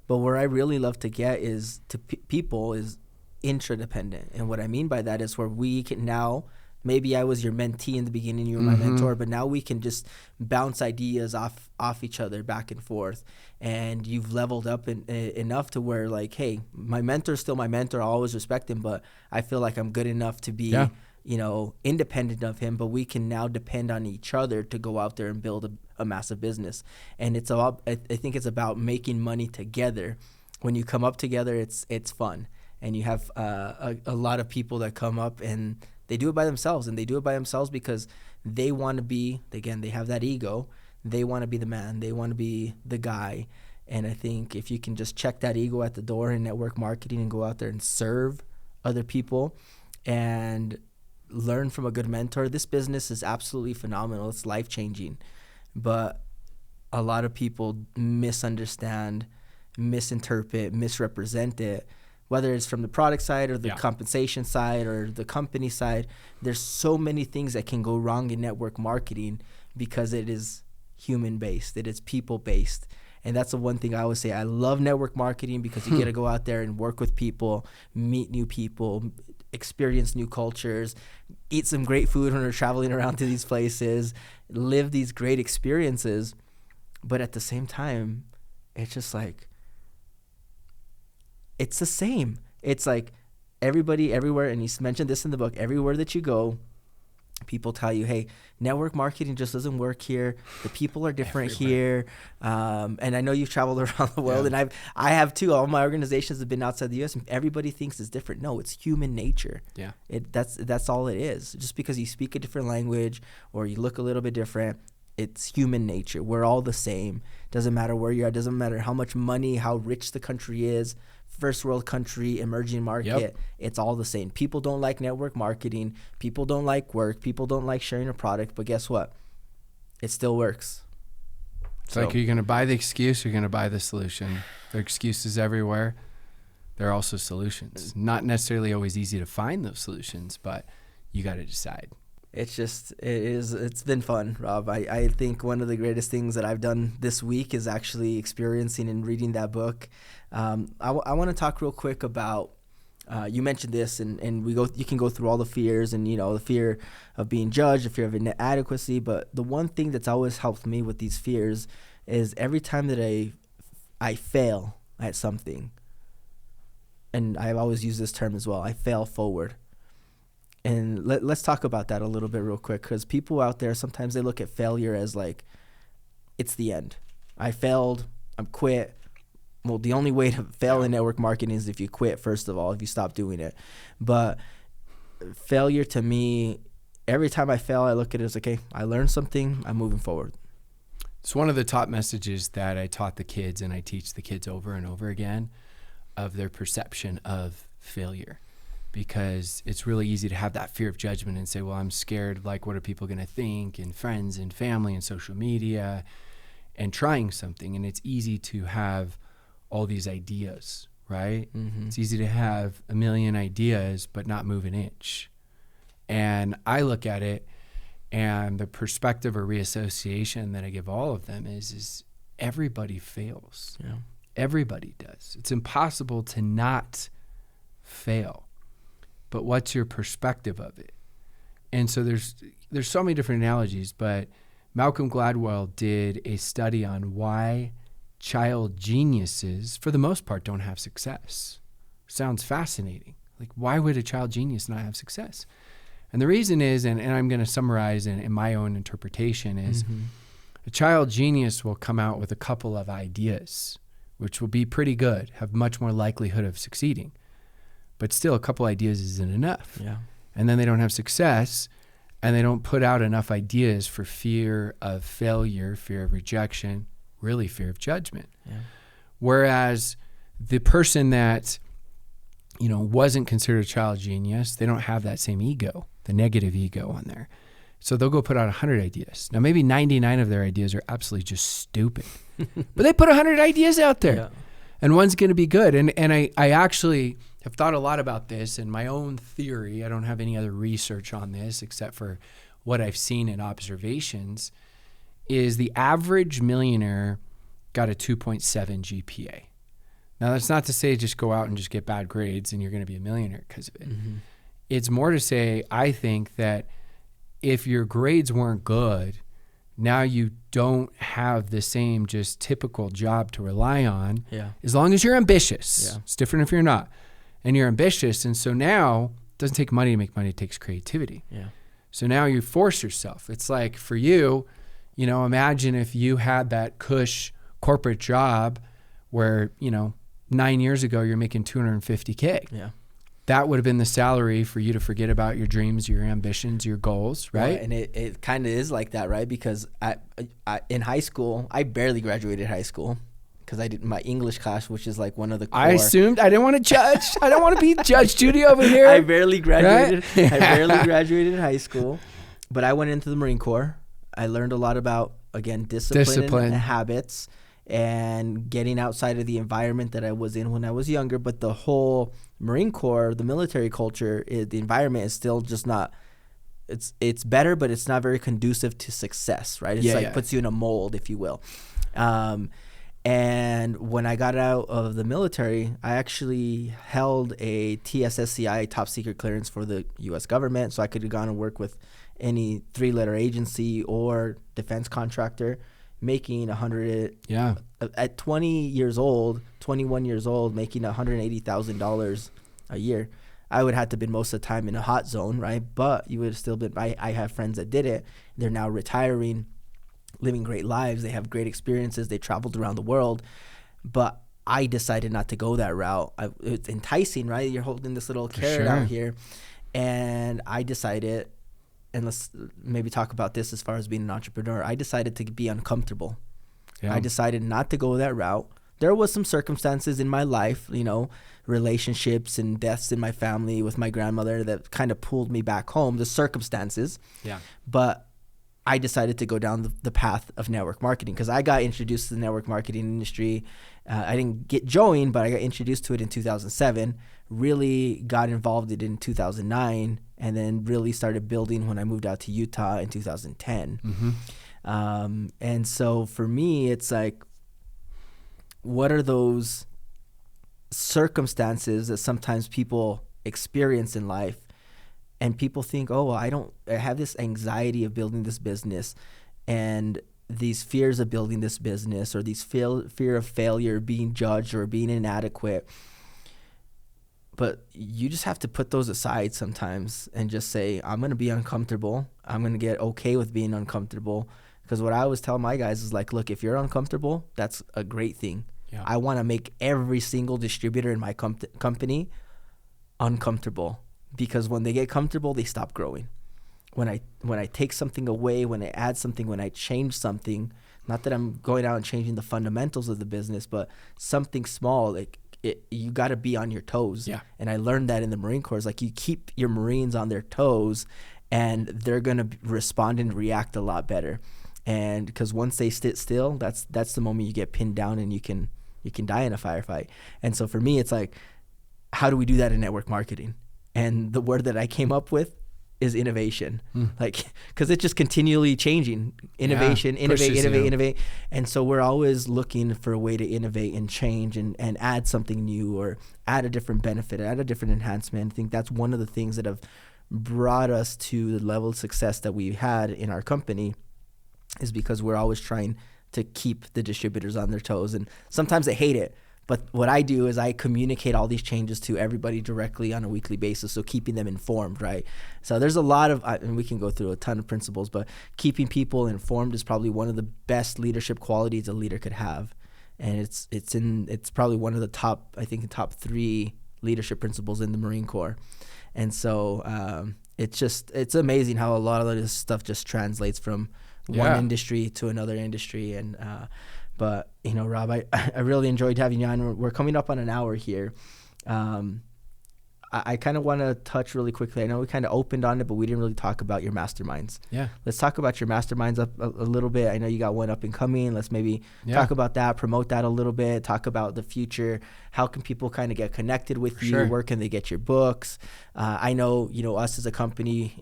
S1: But where I really love to get is to people is intradependent. And what I mean by that is where we can now, maybe I was your mentee in the beginning, you were my mentor, but now we can just bounce ideas off each other back and forth. And you've leveled up enough to where like, hey, my mentor's still my mentor. I always respect him, but I feel like I'm good enough to be, independent of him. But we can now depend on each other to go out there and build a massive business. And it's about, I think it's about making money together. When you come up together, it's fun. And you have a lot of people that come up and they do it by themselves, and they do it by themselves because they want to be, again, they have that ego. They want to be the man. They want to be the guy. And I think if you can just check that ego at the door in network marketing and go out there and serve other people and learn from a good mentor, this business is absolutely phenomenal. It's life-changing. But a lot of people misunderstand, misinterpret, misrepresent it. Whether it's from the product side or the compensation side or the company side, there's so many things that can go wrong in network marketing because it is human-based. It is people-based. And that's the one thing I always say. I love network marketing because you get to go out there and work with people, meet new people, experience new cultures, eat some great food when we're traveling around to these places, live these great experiences. But at the same time, it's just like, it's the same. It's like everybody, everywhere, and you mentioned this in the book, everywhere that you go, people tell you, hey, network marketing just doesn't work here. The people are different here. And I know you've traveled around the world, and I have too. All my organizations have been outside the U.S., and everybody thinks it's different. No, it's human nature. Yeah. That's all it is. Just because you speak a different language or you look a little bit different, it's human nature. We're all the same. Doesn't matter where you are. Doesn't matter how much money, how rich the country is. First world country, emerging market, it's all the same. People don't like network marketing. People don't like work. People don't like sharing a product. But guess what? It still works.
S2: It's like, are you going to buy the excuse or you're going to buy the solution? There are excuses everywhere. There are also solutions. Not necessarily always easy to find those solutions, but you got to decide.
S1: It's been fun, Rob. I think one of the greatest things that I've done this week is actually experiencing and reading that book. I want to talk real quick about, you mentioned this and you can go through all the fears and, the fear of being judged, the fear of inadequacy. But the one thing that's always helped me with these fears is every time that I fail at something, and I've always used this term as well, I fail forward. And let's talk about that a little bit real quick, because people out there, sometimes they look at failure as like, it's the end. I failed, I'm quit. Well, the only way to fail in network marketing is if you quit, first of all, if you stop doing it. But failure to me, every time I fail, I look at it as, okay, I learned something, I'm moving forward.
S2: It's one of the top messages that I taught the kids, and I teach the kids over and over again, of their perception of failure. because it's really easy to have that fear of judgment and say, well, I'm scared, like, what are people going to think, and friends and family and social media, and trying something. And it's easy to have all these ideas, right?
S1: Mm-hmm.
S2: It's easy to have a million ideas, but not move an inch. And I look at it, and the perspective or reassociation that I give all of them is everybody fails.
S1: Yeah.
S2: Everybody does. It's impossible to not fail. But what's your perspective of it? And so there's so many different analogies, but Malcolm Gladwell did a study on why child geniuses, for the most part, don't have success. Sounds fascinating. Like, why would a child genius not have success? And the reason is, and I'm going to summarize in my own interpretation, is a child genius will come out with a couple of ideas, which will be pretty good, have much more likelihood of succeeding. But still, a couple ideas isn't enough.
S1: Yeah.
S2: And then they don't have success, and they don't put out enough ideas for fear of failure, fear of rejection, really fear of judgment.
S1: Yeah.
S2: Whereas the person that, wasn't considered a child genius, they don't have that same ego, the negative ego on there. So they'll go put out 100 ideas. Now, maybe 99 of their ideas are absolutely just stupid, but they put 100 ideas out there.
S1: Yeah.
S2: And one's going to be good. And I actually have thought a lot about this, and my own theory, I don't have any other research on this except for what I've seen in observations, is the average millionaire got a 2.7 GPA. Now, that's not to say just go out and just get bad grades and you're going to be a millionaire because of it.
S1: Mm-hmm.
S2: It's more to say, I think that if your grades weren't good, now you don't have the same just typical job to rely on.
S1: Yeah.
S2: As long as you're ambitious.
S1: Yeah.
S2: It's different if you're not. And you're ambitious. And so now it doesn't take money to make money. It takes creativity.
S1: Yeah.
S2: So now you force yourself. It's like for you, imagine if you had that cush corporate job where, 9 years ago you're making $250K.
S1: Yeah.
S2: That would have been the salary for you to forget about your dreams, your ambitions, your goals, right?
S1: And it kind of is like that, right? Because I in high school, I barely graduated high school because I did my English class, which is like one of the core.
S2: I assumed I didn't want to judge. I don't want to be Judge Judy over here.
S1: I barely graduated.
S2: Right?
S1: I barely graduated high school, but I went into the Marine Corps. I learned a lot about, again, discipline. And habits, and getting outside of the environment that I was in when I was younger. But the whole Marine Corps, the military culture, the environment is still just not, it's better, but it's not very conducive to success, right? It's puts you in a mold, if you will. And when I got out of the military, I actually held a TSSCI, top secret clearance for the U.S. government. So I could have gone and work with any 3-letter agency or defense contractor, making at 21 years old, making $180,000 a year. I would have to been most of the time in a hot zone, right? But you would have still been, I have friends that did it. They're now retiring, living great lives. They have great experiences. They traveled around the world. But I decided not to go that route. It's enticing, right? You're holding this little carrot out here. And I decided, and let's maybe talk about this as far as being an entrepreneur. I decided to be uncomfortable. Yeah. I decided not to go that route. There was some circumstances in my life, relationships and deaths in my family with my grandmother that kind of pulled me back home, the circumstances. Yeah. But I decided to go down the path of network marketing because I got introduced to the network marketing industry. I didn't get joined, but I got introduced to it in 2007, really got involved in it in 2009, and then really started building when I moved out to Utah in 2010. Mm-hmm. And so for me, it's like, what are those circumstances that sometimes people experience in life, and people think, oh, well, I have this anxiety of building this business and these fears of building this business, or these fear of failure, being judged or being inadequate. But you just have to put those aside sometimes and just say, I'm going to be uncomfortable. I'm going to get okay with being uncomfortable. Because what I always tell my guys is like, look, if you're uncomfortable, that's a great thing. Yeah. I want to make every single distributor in my company uncomfortable, because when they get comfortable, they stop growing. When I take something away, when I add something, when I change something, not that I'm going out and changing the fundamentals of the business, but something small, like you got to be on your toes.
S2: Yeah.
S1: And I learned that in the Marine Corps. It's like you keep your Marines on their toes, and they're going to respond and react a lot better. And because once they sit still, that's the moment you get pinned down and you can die in a firefight. And so for me, it's like, how do we do that in network marketing? And the word that I came up with is innovation. Like, because it's just continually changing. Innovation, innovate. And so we're always looking for a way to innovate and change and add something new, or add a different benefit, add a different enhancement. I think that's one of the things that have brought us to the level of success that we had in our company, is because we're always trying to keep the distributors on their toes. And sometimes they hate it. But what I do is I communicate all these changes to everybody directly on a weekly basis, so keeping them informed, right? So there's a lot of, and we can go through a ton of principles, but keeping people informed is probably one of the best leadership qualities a leader could have. And it's probably one of the top 3 leadership principles in the Marine Corps. And so it's amazing how a lot of this stuff just translates from one industry to another industry. And but Rob, I really enjoyed having you on. We're coming up on an hour here. I kind of want to touch really quickly. I know we kind of opened on it, but we didn't really talk about your masterminds. Yeah. Let's talk about your masterminds a little bit. I know you got one up and coming. Let's maybe talk about that, promote that a little bit, talk about the future. How can people kind of get connected with you? Sure. Where can they get your books? I know, us as a company,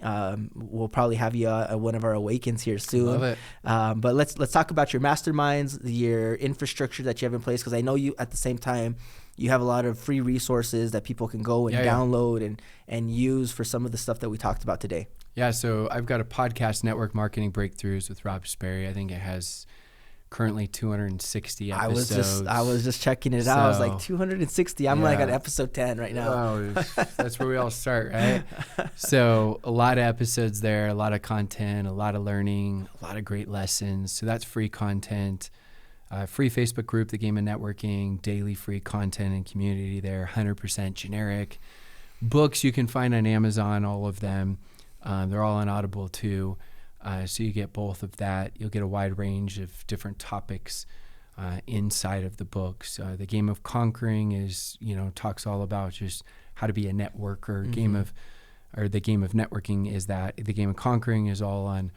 S1: we'll probably have you at one of our awakens here soon. Love it. But let's talk about your masterminds, your infrastructure that you have in place, because I know you at the same time, you have a lot of free resources that people can go and download and use for some of the stuff that we talked about today. Yeah, so I've got a podcast, Network Marketing Breakthroughs with Rob Sperry. I think it has currently 260 episodes. I was just checking it out. I was like, 260. I'm like at episode 10 right now. Oh, that's where we all start, right? So a lot of episodes there, a lot of content, a lot of learning, a lot of great lessons. So that's free content. Free Facebook group, The Game of Networking, daily free content and community there, 100% generic. Books you can find on Amazon, all of them. They're all on Audible too. So you get both of that. You'll get a wide range of different topics inside of the books. The Game of Conquering is, talks all about just how to be a networker. Mm-hmm. The Game of Networking is that. The Game of Conquering is all on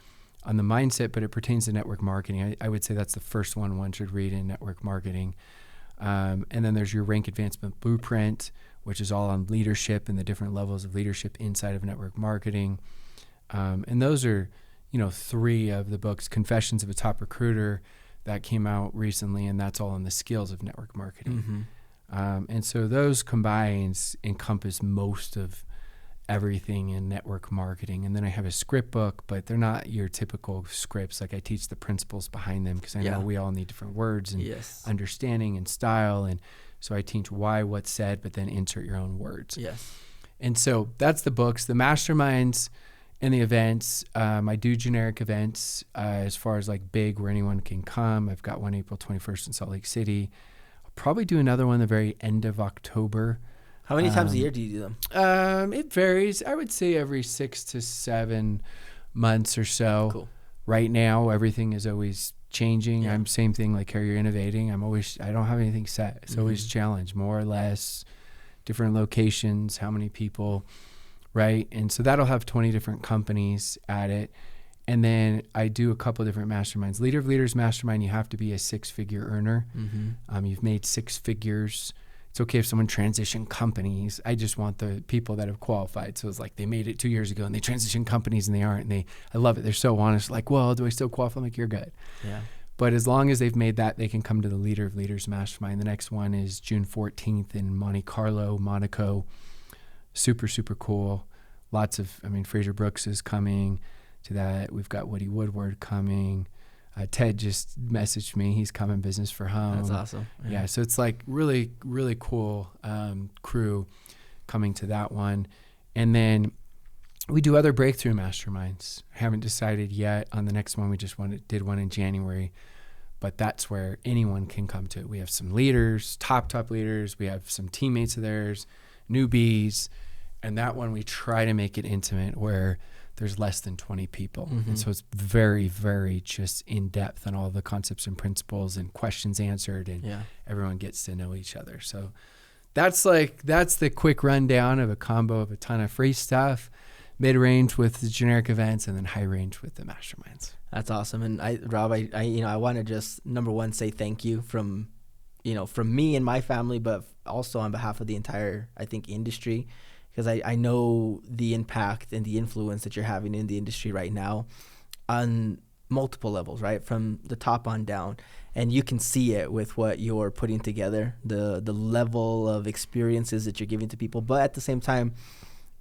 S1: the mindset, but it pertains to network marketing. I would say that's the first one should read in network marketing. And then there's your Rank Advancement Blueprint, which is all on leadership and the different levels of leadership inside of network marketing. And those are, 3 of the books. Confessions of a Top Recruiter, that came out recently, and that's all on the skills of network marketing. Mm-hmm. And so those combines encompass most of everything in network marketing. And then I have a script book, but they're not your typical scripts. Like I teach the principles behind them, because I know we all need different words and understanding and style. And so I teach why, what's said, but then insert your own words. Yes. And so that's the books. The masterminds and the events, I do generic events as far as like big where anyone can come. I've got one April 21st in Salt Lake City. I'll probably do another one the very end of October. How many times a year do you do them? It varies. I would say every 6 to 7 months or so. Cool. Right now, everything is always changing. Yeah. I'm same thing like Carrier Innovating. I don't have anything set. It's always challenge, more or less, different locations, how many people, right? And so that'll have 20 different companies at it. And then I do a couple of different masterminds. Leader of Leaders Mastermind, you have to be a 6-figure earner. Mm-hmm. You've made 6 figures. It's okay if someone transitioned companies. I just want the people that have qualified. So it's like they made it 2 years ago and they transitioned companies and they aren't. And I love it. They're so honest. Like, well, do I still qualify? I'm like, you're good. Yeah. But as long as they've made that, they can come to the Leader of Leaders Mastermind. The next one is June 14th in Monte Carlo, Monaco. Super, super cool. Fraser Brooks is coming to that. We've got Woody Woodward coming. Ted just messaged me. He's coming business for home. That's awesome. Yeah, so it's like really, really cool crew coming to that one. And then we do other breakthrough masterminds. I haven't decided yet on the next one. We just did one in January. But that's where anyone can come to it. We have some leaders, top leaders. We have some teammates of theirs, newbies. And that one we try to make it intimate where there's less than 20 people. Mm-hmm. And so it's very, very just in depth on all the concepts and principles and questions answered, and everyone gets to know each other. So
S2: that's the quick rundown of a combo of a ton of free stuff, mid-range with the generic events, and then high range with the masterminds.
S1: That's awesome. And Rob, I want to just, number one, say thank you from me and my family, but also on behalf of the entire, I think, industry, because I know the impact and the influence that you're having in the industry right now on multiple levels, right? From the top on down. And you can see it with what you're putting together, the level of experiences that you're giving to people, but at the same time,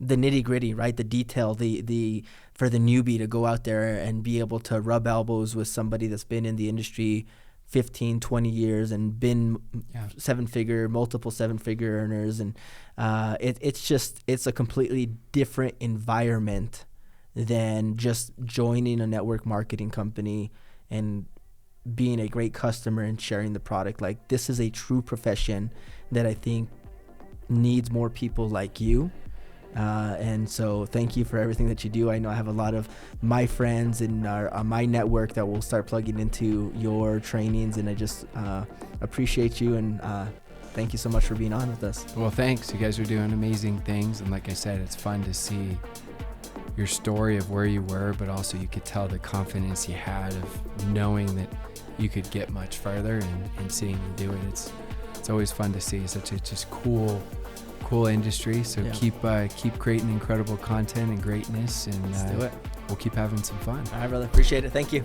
S1: the nitty gritty, right? The detail, the for the newbie to go out there and be able to rub elbows with somebody that's been in the industry 15, 20 years and been multiple seven-figure earners. And it's a completely different environment than just joining a network marketing company and being a great customer and sharing the product. Like, this is a true profession that I think needs more people like you. And so thank you for everything that you do. I know I have a lot of my friends in my network that will start plugging into your trainings, and I just appreciate you, and thank you so much for being on with us.
S2: Well, thanks. You guys are doing amazing things, and like I said, it's fun to see your story of where you were, but also you could tell the confidence you had of knowing that you could get much farther and seeing you do it. It's always fun to see such a just cool industry. So keep creating incredible content and greatness, and
S1: let's do it.
S2: We'll keep having some fun.
S1: All right, brother. Appreciate it. Thank you.